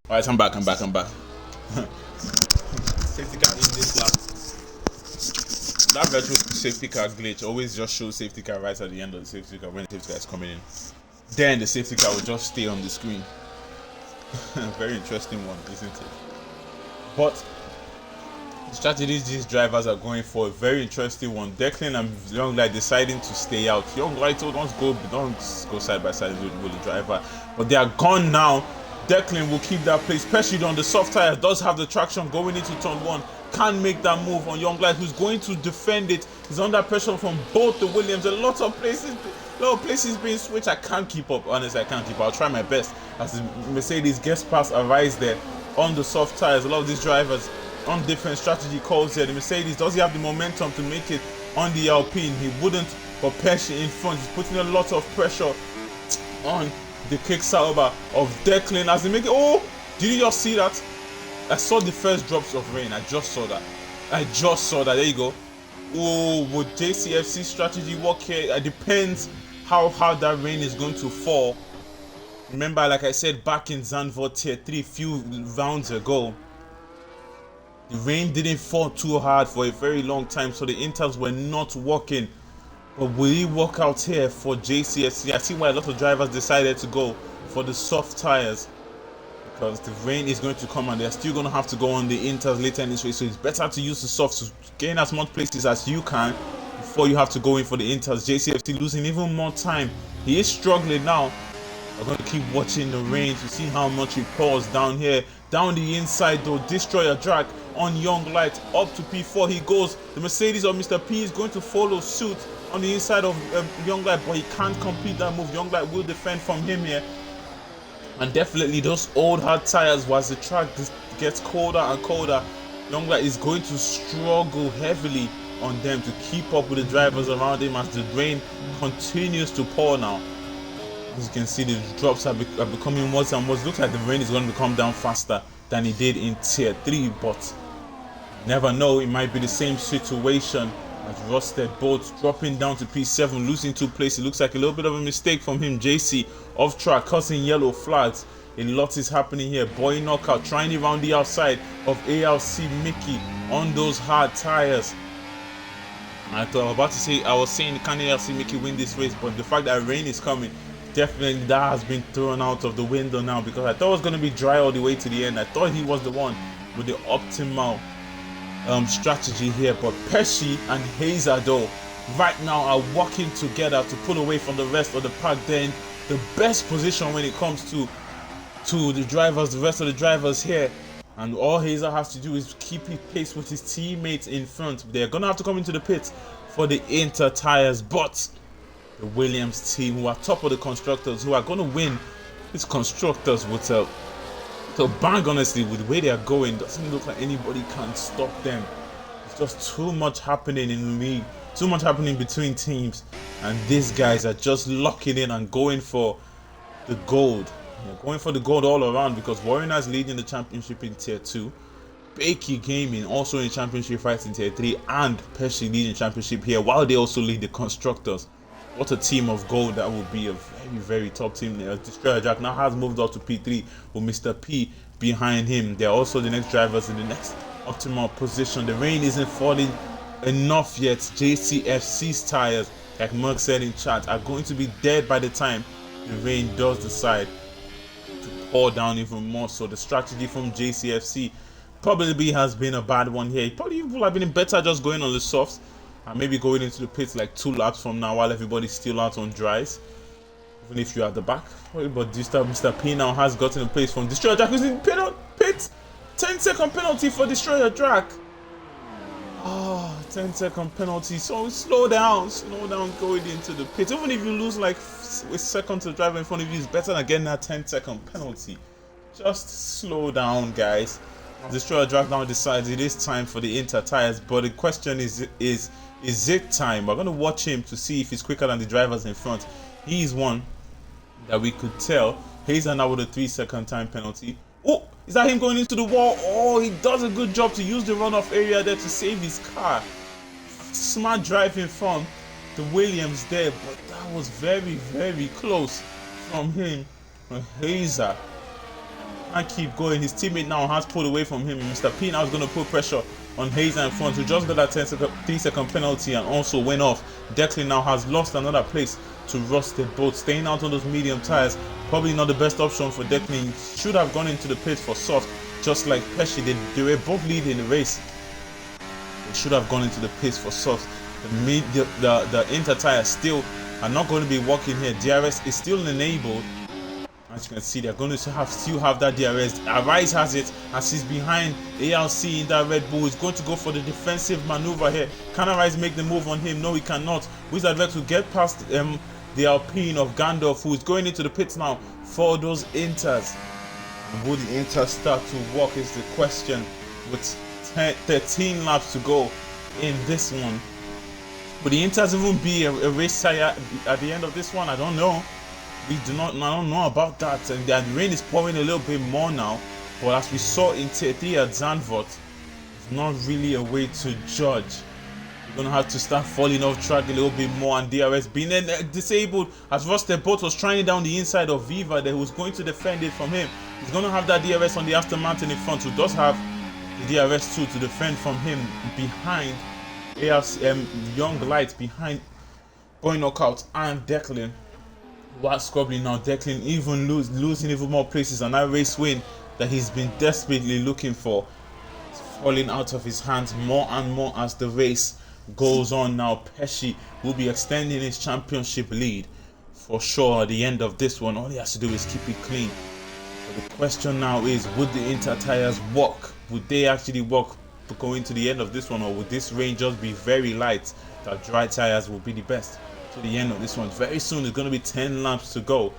Alright, I'm back. Safety car in this lap. That virtual safety car glitch always just shows safety car right at the end of the safety car when the safety car is coming in. Then the safety car will just stay on the screen. Very interesting one, isn't it? But the strategies these drivers are going for, a very interesting one. Declan and Younglight deciding to stay out. Younglight don't go side by side with the driver, but they are gone now. Declan will keep that place, especially on the soft tires. Does have the traction going into turn 1. can't make that move on Young Light, who's going to defend it. He's under pressure from both the Williams. A lot of places being switched. I can't keep up. Honestly, I can't keep up. I'll try my best as the Mercedes gets past Arise there on the soft tires. A lot of these drivers on different strategy calls here. The Mercedes, does he have the momentum to make it on the Alpine? He wouldn't, but Pesci in front is putting a lot of pressure on the kick-sauber of Declan as they make it. Oh, did you just see that? I saw the first drops of rain. I just saw that. There you go. Oh, would JCFC strategy work here? It depends how hard that rain is going to fall. Remember, like I said, back in Zandvort Tier 3 few rounds ago, the rain didn't fall too hard for a very long time, so the inters were not working. But will it work out here for JCFC? I see why a lot of drivers decided to go for the soft tires, because the rain is going to come and they're still going to have to go on the inters later in this race. So it's better to use the softs to gain as much places as you can before you have to go in for the inters. JCFC losing even more time. He is struggling now. We're going to keep watching the rain to see how much it pours down here. Down the inside though, Destroyer drag on Young Light up to P4 he goes. The Mercedes of Mr. P is going to follow suit on the inside of Young Light, but he can't complete that move. Young Light will defend from him here. And definitely those old hard tires, as the track gets colder and colder, Young Light is going to struggle heavily on them to keep up with the drivers around him as the rain continues to pour now. As you can see, the drops are becoming worse and worse. Looks like the rain is going to come down faster than it did in Tier 3, but never know, it might be the same situation as Rusted Bolt dropping down to P7, losing 2 places. It looks like a little bit of a mistake from him. JC off track, causing yellow flags. A lot is happening here. Boy Knockout trying it around the outside of ALC Mickey on those hard tires. I was saying can ALC Mickey win this race, but the fact that rain is coming, definitely that has been thrown out of the window now, because I thought it was going to be dry all the way to the end. I thought he was the one with the optimal strategy here, but Pesci and Hazer though right now are working together to pull away from the rest of the pack. Then the best position when it comes to the drivers, the rest of the drivers here, and all Hazer has to do is keep pace with his teammates in front. They're gonna have to come into the pits for the Inter tires, but the Williams team, who are top of the constructors, who are gonna win this constructors with a bang, honestly, with the way they are going, doesn't look like anybody can stop them. It's just too much happening in the league, too much happening between teams, and these guys are just locking in and going for the gold. They're going for the gold all around, because Warrior is leading the championship in Tier 2, Bakey Gaming also in championship fights in Tier 3, and Pesci leading championship here, while they also lead the constructors. What a team of gold that would be. A very, very top team there. Destroyer Jack now has moved up to P3 with Mr. P behind him. They're also the next drivers in the next optimal position. The rain isn't falling enough yet. JCFC's tires, like Merck said in chat, are going to be dead by the time the rain does decide to pour down even more. So the strategy from JCFC probably has been a bad one here. It probably would have been better just going on the softs and maybe going into the pits like 2 laps from now while everybody's still out on dries, even if you're at the back. But this time Mr. P now has gotten a place from Destroyer Jack, who's in pit. 10-second penalty for Destroyer Jack. 10-second penalty. So slow down going into the pit. Even if you lose like a second to the driver in front of you, it's better than getting that 10-second penalty. Just slow down, guys. Destroyer Jack now decides it is time for the Inter tires, but the question is it time? We're going to watch him to see if he's quicker than the drivers in front. He's one that we could tell. Hazer now with a 3-second time penalty. Oh, is that him going into the wall? Oh, he does a good job to use the runoff area there to save his car. Smart driving from the Williams there, but that was very, very close from him. Hazer can't keep going. His teammate now has pulled away from him. Mr. P now is going to put pressure on Hazer in front, who just got that 3-second penalty and also went off. Declan now has lost another place to Rusted Bolt, staying out on those medium tires. Probably not the best option for Declan. He should have gone into the pits for soft, just like Pesci did. They were both leading the race. They should have gone into the pits for soft. The Inter tires still are not going to be working here. DRS is still enabled, As you can see, they're going to still have that DRS. Arise has it as he's behind ALC in that Red Bull. He's going to go for the defensive maneuver here. Can Arise make the move on him? No, he cannot. Wizard Rex will get past the Alpine of Gandalf, who is going into the pits now for those Inters. And will the Inters start to walk is the question, with 13 laps to go in this one. Will the Inters even be a race tire at the end of this one? I don't know. I don't know about that. And the rain is pouring a little bit more now. But as we saw in T3 at Zandvort, it's not really a way to judge. We're going to have to start falling off track a little bit more, and DRS being disabled as Rosted was trying it down the inside of Viva that was going to defend it from him. He's going to have that DRS on the Aston Martin in front, who does have the DRS 2 to defend from him behind Young Light, behind Boy Knockout and Declan. What's squabbling now? Declan even losing even more places, and that race win that he's been desperately looking for is falling out of his hands more and more as the race goes on now. Pesci will be extending his championship lead for sure at the end of this one. All he has to do is keep it clean. But the question now is, would the Inter tires work? Would they actually work going to the end of this one, or would this rain just be very light that dry tires will be the best to the end of this one? Very soon it's going to be 10 laps to go,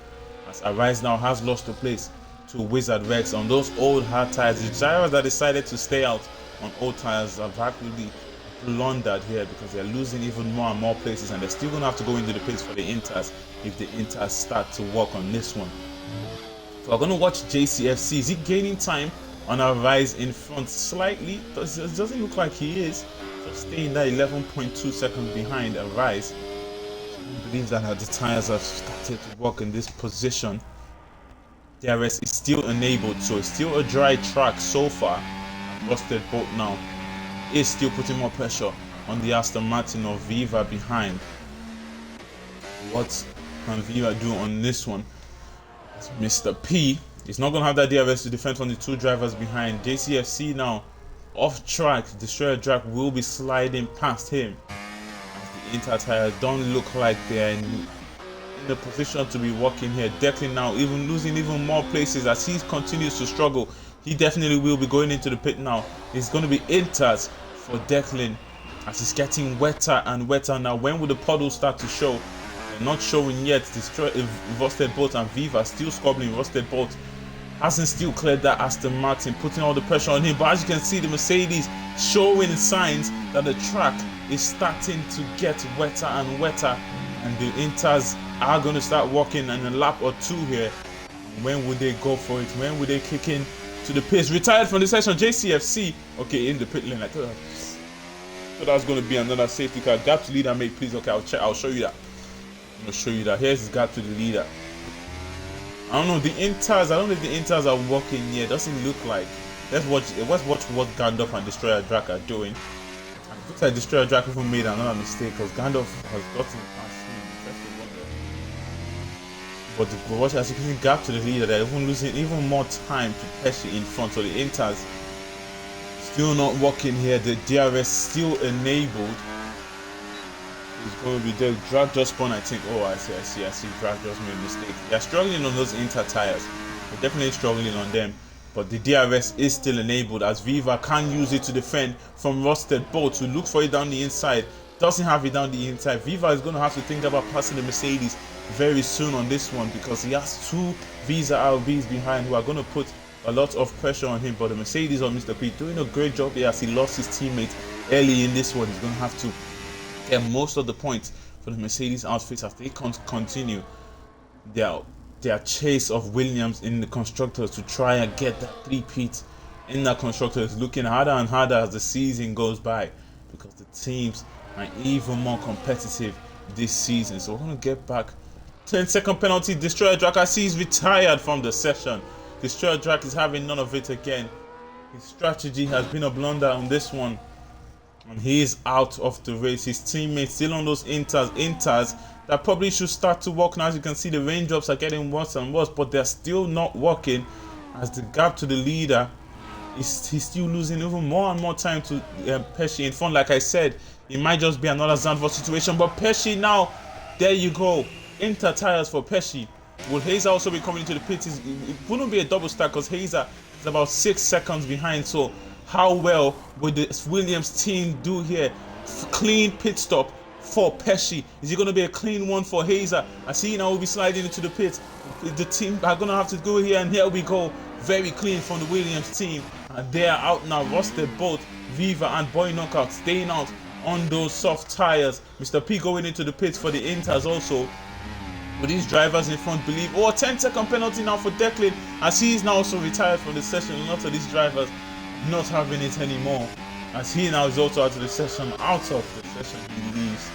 as Arise now has lost the place to Wizard Rex on those old hard tires. The drivers that decided to stay out on old tires have actually blundered here, because they're losing even more and more places, and they're still going to have to go into the pits for the Inters if the Inters start to work on this one. So we're going to watch JCFC. Is he gaining time on Arise in front slightly? It doesn't look like he is. Just staying there 11.2 seconds behind Arise. I believe that the tires have started to work in this position. DRS is still enabled, so it's still a dry track so far. Rusted Bolt now is still putting more pressure on the Aston Martin of Viva behind. What can Viva do on this one? As Mr. P is not going to have that DRS to defend from the two drivers behind. JCFC now off track. Destroyer Drag will be sliding past him, as the Inter tires don't look like they're in the position to be working here. Declan now even losing even more places as he continues to struggle. He definitely will be going into the pit now. It's going to be Inters for Declan as it's getting wetter and wetter now. When will the puddles start to show? They're not showing yet. Rusted Bolt and Viva still squabbling. Rusted Bolt hasn't still cleared that Aston Martin, putting all the pressure on him. But as you can see, the Mercedes showing signs that the track is starting to get wetter and wetter, and the Inters are going to start walking in a lap or two here. When would they go for it? When would they kick in to the pace? Retired from the session, JCFC. Okay, in the pit lane. I thought that was going to be another safety car. Gap to leader, mate, please. Okay, I'll show you that. I'm going to show you that. Here's his gap to the leader. I don't know, the Inters, I don't know if the Inters are working yet. Doesn't look like. Let's watch what Gandalf and Destroyer Drac are doing. It looks like Destroyer Drac even made another mistake, because Gandalf has gotten past him. But watch, as you can see, gap to the leader, they're even losing even more time to Pesci in front. So the Inters still not working here. The DRS still enabled. It's going to be there. Drag just spun, I think. Oh, I see. Drag just made a mistake. They're struggling on those Inter tires. They're definitely struggling on them. But the DRS is still enabled, as Viva can use it to defend from Rusted Bolt, who looks for it down the inside. Doesn't have it down the inside. Viva is going to have to think about passing the Mercedes very soon on this one, because he has two Visa RBs behind who are going to put a lot of pressure on him. But the Mercedes on Mr. P doing a great job here, as he lost his teammate early in this one. He's going to have to get most of the points for the Mercedes outfits as they continue their chase of Williams in the constructors to try and get that three-peat in that constructors. Looking harder and harder as the season goes by, because the teams are even more competitive this season. So we're going to get back. 10-second penalty. Destroyer Drac, I see he's retired from the session. Destroyer Drac is having none of it again. His strategy has been a blunder on this one, and he is out of the race. His teammates still on those Inters that probably should start to work now. As you can see, the raindrops are getting worse and worse, but they're still not working, as the gap to the leader is he's still losing even more and more time to Pesci in front. Like I said, it might just be another Zandvort situation, but Pesci now, there you go. Inter tires for Pesci. Will Hazer also be coming into the pit? It wouldn't be a double stack because Hazer is about 6 seconds behind. So how well would the Williams team do here? Clean pit stop for Pesci. Is it going to be a clean one for Hazer? I see now will be sliding into the pit. The team are going to have to go here, and here we go. Very clean from the Williams team. And they are out now. Rusted Bolt, Viva and Boy Knockout staying out on those soft tires. Mr. P going into the pits for the Inters also. But these drivers in front believe, 10-second penalty now for Declan, as he is now also retired from the session. A lot of these drivers not having it anymore, as he now is also out of the session. He leaves.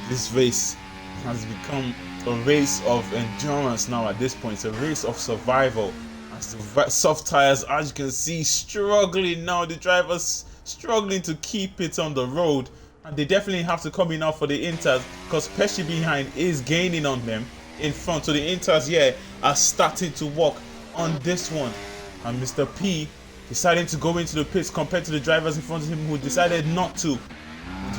This race has become a race of endurance now at this point. It's a race of survival, as the soft tires, as you can see, struggling now. The drivers struggling to keep it on the road. And they definitely have to come in now for the Inters, because Pesci behind is gaining on them in front. So the Inters here are starting to walk on this one. And Mr. P deciding to go into the pits compared to the drivers in front of him who decided not to.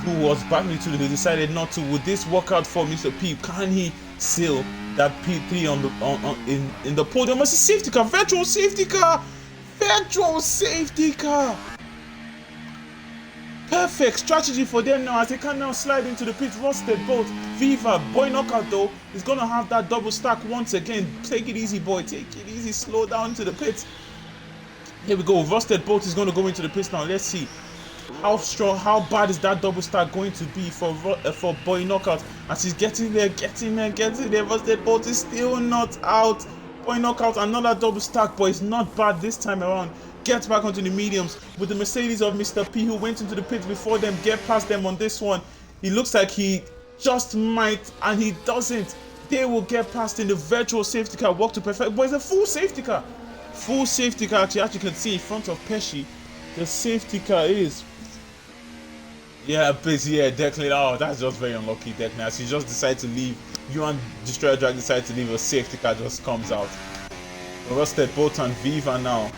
Who was battling to, they decided not to. Would this work out for Mr. P? Can he seal that P3 in the podium? It's a safety car, virtual safety car! Virtual safety car! Perfect strategy for them now as they can now slide into the pit. Rusted Bolt, Viva, Boy Knockout though is going to have that double stack once again. Take it easy, boy. Take it easy. Slow down to the pit. Here we go. Rusted Bolt is going to go into the pits now. Let's see how strong, how bad is that double stack going to be for Boy Knockout as he's getting there. Rusted Bolt is still not out. Boy Knockout, another double stack, but it's not bad this time around. Gets back onto the mediums with the Mercedes of Mr. P, who went into the pits before them. Get past them on this one. He looks like he just might, and he doesn't. They will get past in the virtual safety car. Walk to perfect, but it's a full safety car. Full safety car, actually, as you can see in front of Pesci. The safety car is... Yeah, Declan. Oh, that's just very unlucky, Declan. As he just decided to leave. You and Destroyer Drag decided to leave. A safety car just comes out. Rusted Bolt and Viva now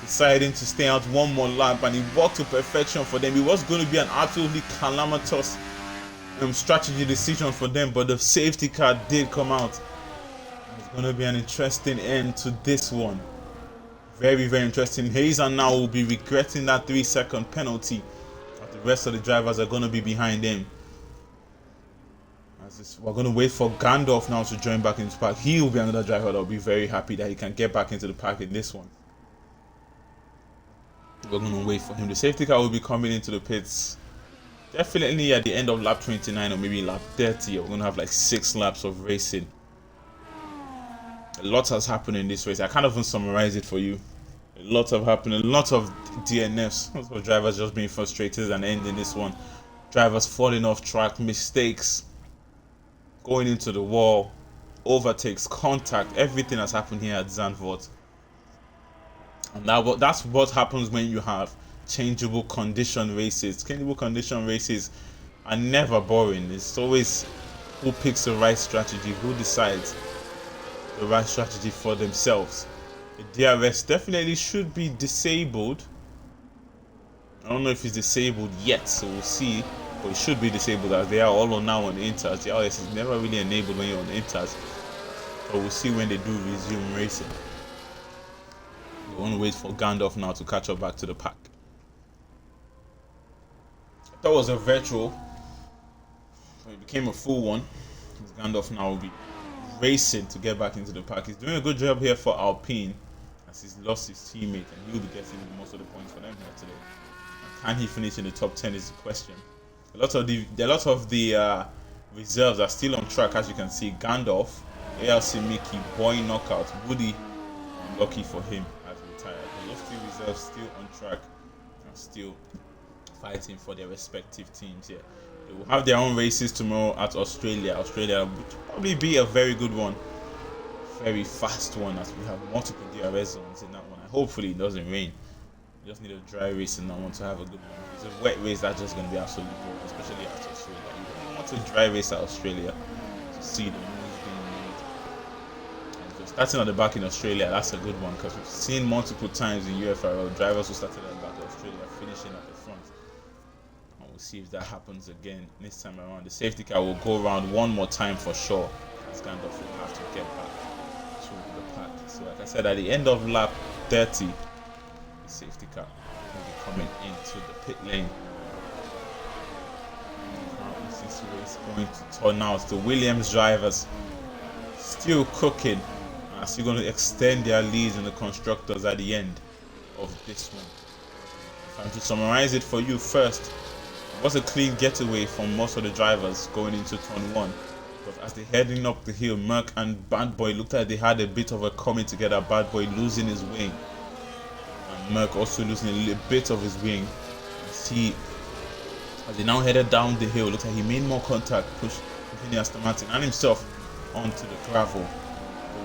deciding to stay out one more lap, and he walked to perfection for them. It was going to be an absolutely calamitous strategy decision for them, but the safety car did come out. It's going to be an interesting end to this one. Very, very interesting. Hazer now will be regretting that 3-second penalty. The rest of the drivers are going to be behind him. We're going to wait for Gandalf now to join back into the pack. He will be another driver that will be very happy that he can get back into the pack in this one. We're going to wait for him. The safety car will be coming into the pits definitely at the end of lap 29 or maybe lap 30. We're going to have like 6 laps of racing. A lot has happened in this race. I can't even summarize it for you. A lot have happened. A lot of DNFs. Lots of drivers just being frustrated and ending this one. Drivers falling off track, mistakes, going into the wall, overtakes, contact. Everything has happened here at Zandvort. And that's what happens when you have changeable condition races. Changeable condition races are never boring. It's always who picks the right strategy, who decides the right strategy for themselves. The DRS definitely should be disabled. I don't know if it's disabled yet, so we'll see. But it should be disabled as they are all on now on Inters. The DRS is never really enabled when you're on Inters. But we'll see when they do resume racing. We want to wait for Gandalf now to catch up back to the pack. That was a virtual. It became a full one. Gandalf now will be racing to get back into the pack. He's doing a good job here for Alpine as he's lost his teammate, and he'll be getting most of the points for them here today. And can he finish in the top 10 is the question. A lot of the reserves are still on track, as you can see. Gandalf, ALC Mickey, Boy Knockout, Woody, lucky for him, has retired. But those 3 reserves still on track and still fighting for their respective teams here. They will have their own races tomorrow at Australia. Australia will probably be a very good one, very fast one, as we have multiple DRS zones in that one. And hopefully it doesn't rain. You just need a dry race and I want to have a good one. If it's a wet race, that's just going to be absolutely cool, especially at Australia. You want a dry race at Australia to see the moves being made. And if you're starting at the back in Australia, that's a good one, because we've seen multiple times in UFRL drivers who started at the back of Australia finishing at the front. We'll see if that happens again this time around. The safety car will go around one more time for sure. As Gandalf will have to get back to the pack. So like I said, at the end of lap 30, the safety car will be coming into the pit lane. How is this race going to turn out? The Williams drivers still cooking, are still going to extend their leads in the constructors at the end of this one. If I'm to summarize it for you first, it was a clean getaway from most of the drivers going into turn 1. But as they're heading up the hill, Merc and Bad Boy looked like they had a bit of a coming together. Bad Boy losing his wing, and Merc also losing a little bit of his wing. As they now headed down the hill, looked like he made more contact, pushing the Aston Martin and himself onto the gravel.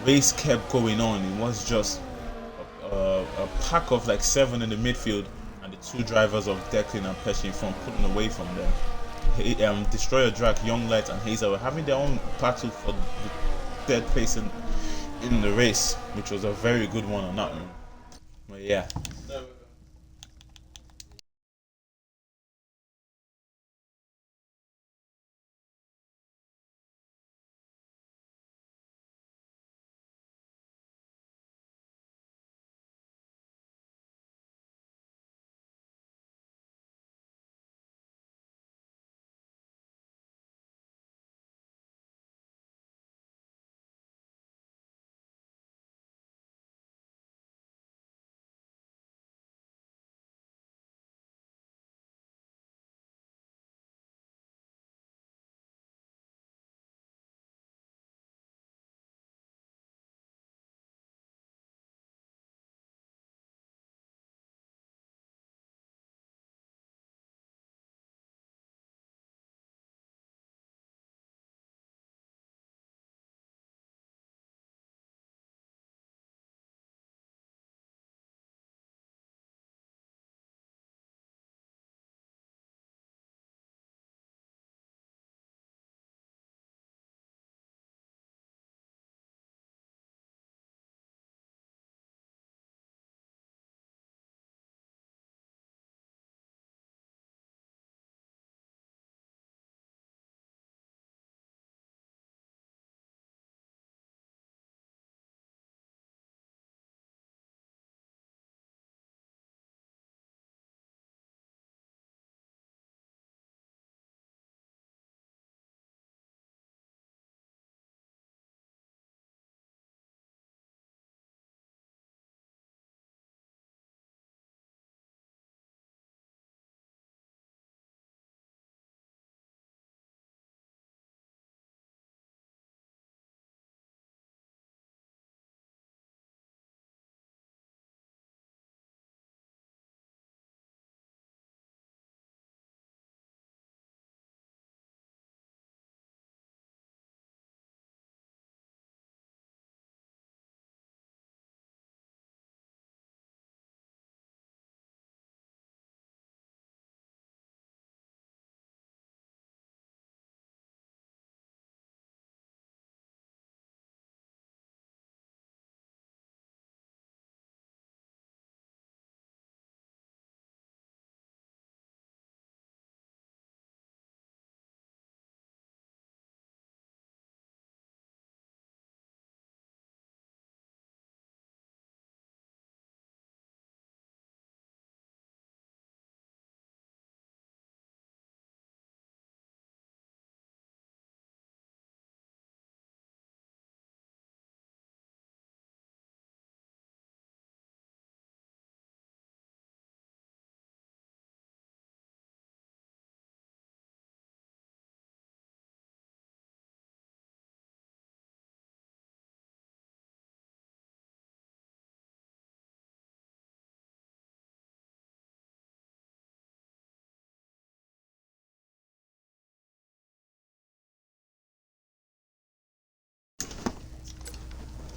The race kept going on. It was just a pack of like 7 in the midfield, and the 2 drivers of Declan and Pesci in front pulling away from them. Destroyer Drag, Young Light, and Hazer were having their own battle for the 3rd place in the race, which was a very good one on that one. But yeah.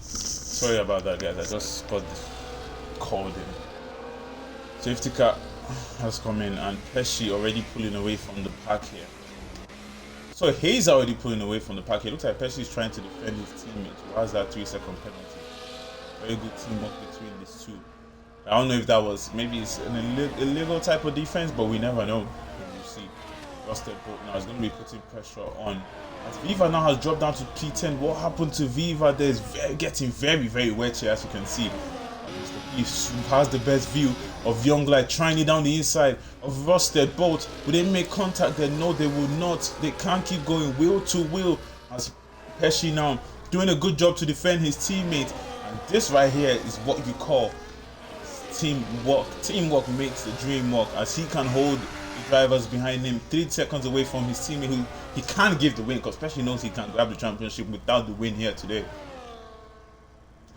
Sorry about that, guys. I just got this called in. Safety car has come in, and Pesci already pulling away from the pack here. So Hayes already pulling away from the pack here. Looks like Pesci is trying to defend his teammate. Why is that 3-second penalty? Very good teamwork between these two. I don't know if that was, maybe it's an illegal type of defense, but we never know. You see, Rusted Bolt now is going to be putting pressure on As Viva now has dropped down to P10, what happened to Viva? There's getting very, very wet here, as you can see. Mr. P has the best view of Young Light trying it down the inside of Rusted Bolt. Will they make contact there? No, they will not. They can't keep going wheel to wheel as Pesci now doing a good job to defend his teammate. And this right here is what you call teamwork. Teamwork makes the dream work, as he can hold the drivers behind him 3 seconds away from his teammate, who he can't give the win, because Pesci knows he can grab the championship without the win here today.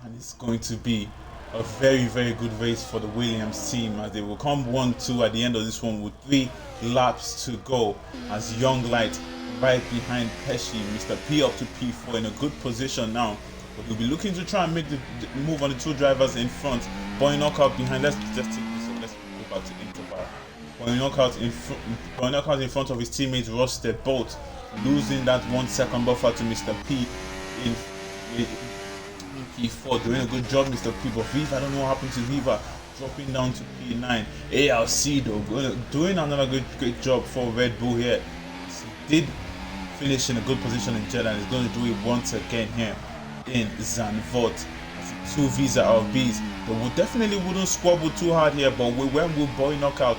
And it's going to be a very, very good race for the Williams team, as they will come 1-2 at the end of this one with 3 laps to go, as Young Light right behind Pesci. Mr. P up to P4 in a good position now, but he'll be looking to try and make the move on the 2 drivers in front. Boy Knockout behind. Let's take this, so let's go back to interval. Boy Knockout in front of his teammates Rusted Bolt, losing that 1 second buffer to Mr. P in P4. Doing a good job, Mr. P, but Viva, I don't know what happened to Viva, dropping down to P9. ALC though doing another great job for Red Bull here. He did finish in a good position in Jeddah, and is going to do it once again here in Zandvort. 2 Visa RBs. They would definitely wouldn't squabble too hard here, but when will Boy Knockout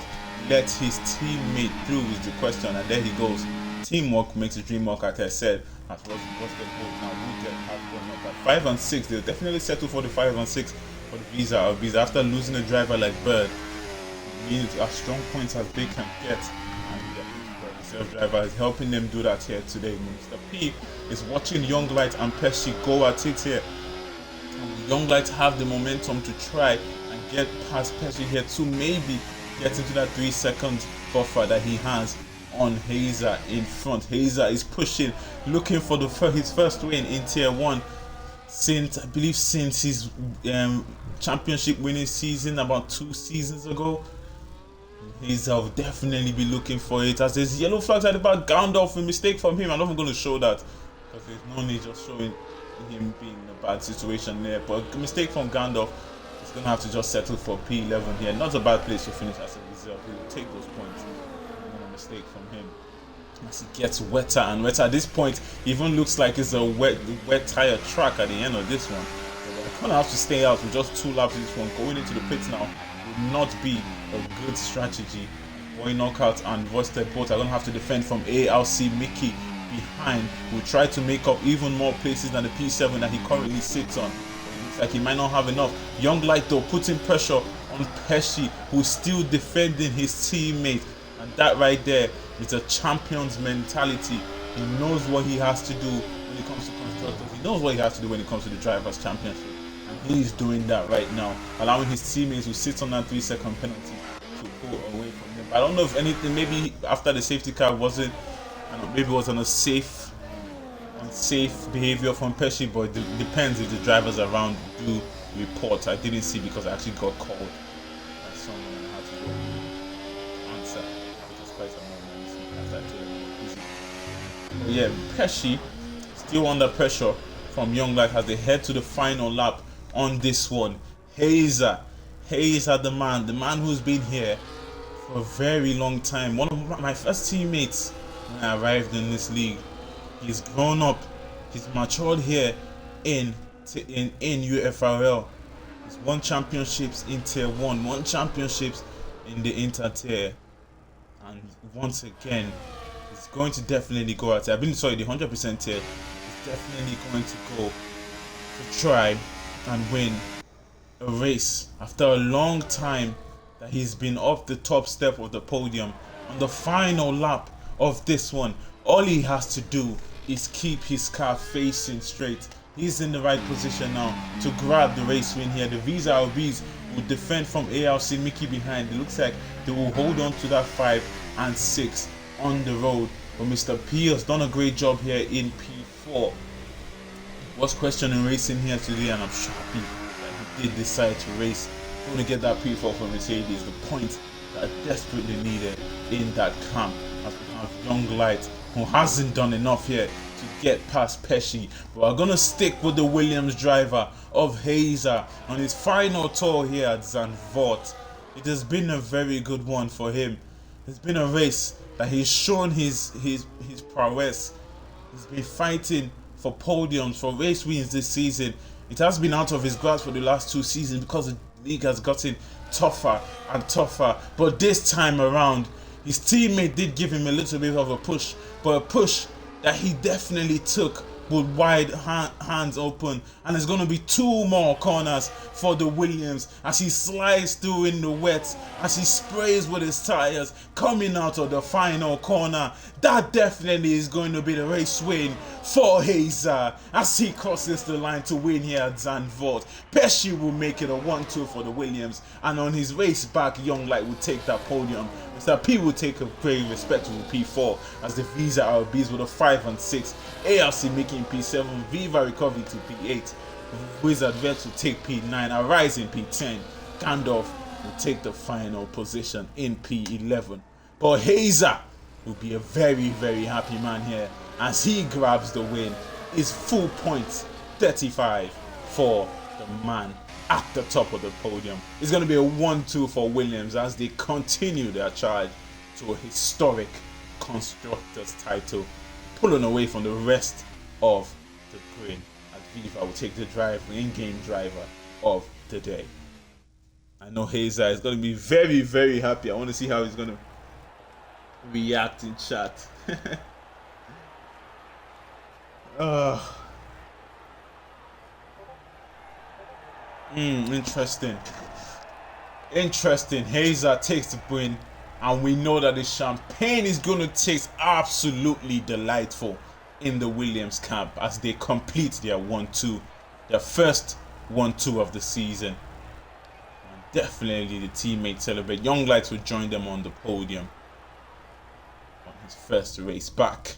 let his teammate through is the question, and there he goes. Teamwork makes the dream work, like I said. As Rusted Bolt now will get half Boy Knockout. 5 and 6, they'll definitely settle for the 5 and 6 for the Visa RBs after losing a driver like Bird. You need as strong points as they can get, and the reserve driver is helping them do that here today. Mr. P is watching Young Light and Pesci go at it here. Young Light have the momentum to try and get past Pesci here to maybe get into that 3 second buffer that he has on Hazer in front. Hazer is pushing, looking for his first win in Tier 1 since, I believe, since his championship winning season about 2 seasons ago. Hazer will definitely be looking for it, as there's yellow flags at the back. Gandalf, a mistake from him. I'm not even going to show that, because there's no need just showing him being in a bad situation there, but a mistake from Gandalf. He's gonna have to just settle for P11 here. Not a bad place to finish as a reserve. He will take those points. A mistake from him as he gets wetter and wetter. At this point, even looks like it's a wet tire track at the end of this one. So we're gonna have to stay out with just 2 laps of this one. Going into the pits now would not be a good strategy. Boy Knockout and Rusted Bolt are gonna have to defend from ALC Mickey behind. Will try to make up even more places than the P7 that he currently sits on. It looks like he might not have enough. Young Light though putting pressure on Pesci, who's still defending his teammate, and that right there is a champion's mentality. He knows what he has to do when it comes to constructors. He knows what he has to do when it comes to the drivers' championship, and he's doing that right now, allowing his teammates who sit on that 3 second penalty to pull away from him. I don't know if anything, maybe after the safety car wasn't, maybe it was on a unsafe behavior from Pesci, but it depends if the drivers around do report. I didn't see, because I actually got called by someone and I had to go answer, which is quite annoying after I told him busy. But yeah, Pesci still under pressure from Young Light as they head to the final lap on this one. Hazer, the man who's been here for a very long time. One of my first teammates when I arrived in this league. He's grown up, he's matured here in UFRL. He's won championships in Tier 1, won championships in the Inter Tier, and once again he's going to definitely go out there. The 100% Tier. He's definitely going to go to try and win a race after a long time that he's been up the top step of the podium. On the final lap of this one, all he has to do is keep his car facing straight. He's in the right position now to grab the race win here. The Visa RBs will defend from ALC Mickey behind. It looks like they will hold on to that 5 and 6 on the road. But Mr. P has done a great job here in P4. Was questioning racing here today, and I'm happy that he did decide to race. Going to get that P4 for Mercedes, the point that I desperately needed in that camp. As we have Young Light, who hasn't done enough here to get past Pesci, but we're gonna stick with the Williams driver of Hazer on his final tour here at Zandvort. It has been a very good one for him. It's been a race that he's shown his prowess. He's been fighting for podiums, for race wins this season. It has been out of his grasp for the last 2 seasons because the league has gotten tougher and tougher. But this time around, his teammate did give him a little bit of a push, but a push that he definitely took with wide hands open. And there's going to be 2 more corners for the Williams as he slides through in the wet, as he sprays with his tires, coming out of the final corner. That definitely is going to be the race win for Hazer as he crosses the line to win here at Zandvort. Pesci will make it a 1-2 for the Williams, and on his race back, Young Light will take that podium. Mr. P will take a very respectable P4 as the Visa RBs with a 5 and 6, ARC making P7, Viva recovery to P8, Wizard Vet will take P9, Arise in P10, Gandalf will take the final position in P11. But Hazer will be a very, very happy man here as he grabs the win. His full points, 35 for the man at the top of the podium. It's going to be a 1-2 for Williams as they continue their charge to a historic Constructors title, pulling away from the rest of the grid as Viva will take the in-game driver of the day. I know Hazer is going to be very, very happy. I want to see how he's going to react in chat. Interesting. Hazer takes the win, and we know that the champagne is going to taste absolutely delightful in the Williams camp as they complete their 1-2, their first 1-2 of the season. And definitely the teammates celebrate. Young Lights will join them on the podium on his first race back.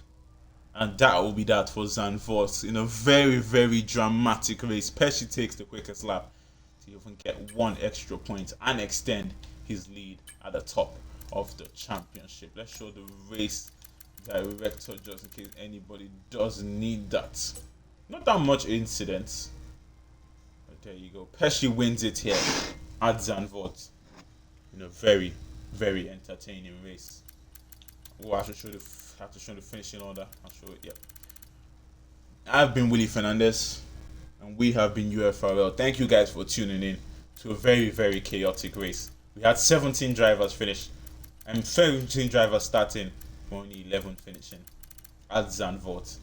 And that will be that for Zandvort in a very, very dramatic race. Pesci takes the quickest lap to even get 1 extra point and extend his lead at the top of the championship. Let's show the race director just in case anybody does need that. Not that much incidents, but there you go. Pesci wins it here at Zandvort in a very, very entertaining race. Oh, I should show the finishing order. I'll show it. Yep. I've been Willie Fernandez, and we have been UFRL. Thank you guys for tuning in to a very, very chaotic race. We had 17 drivers finish, and 17 drivers starting, only 11 finishing at Zandvort.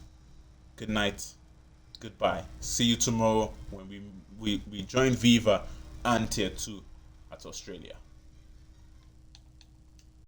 Good night. Goodbye. See you tomorrow when we join Viva and Tier 2 at Australia.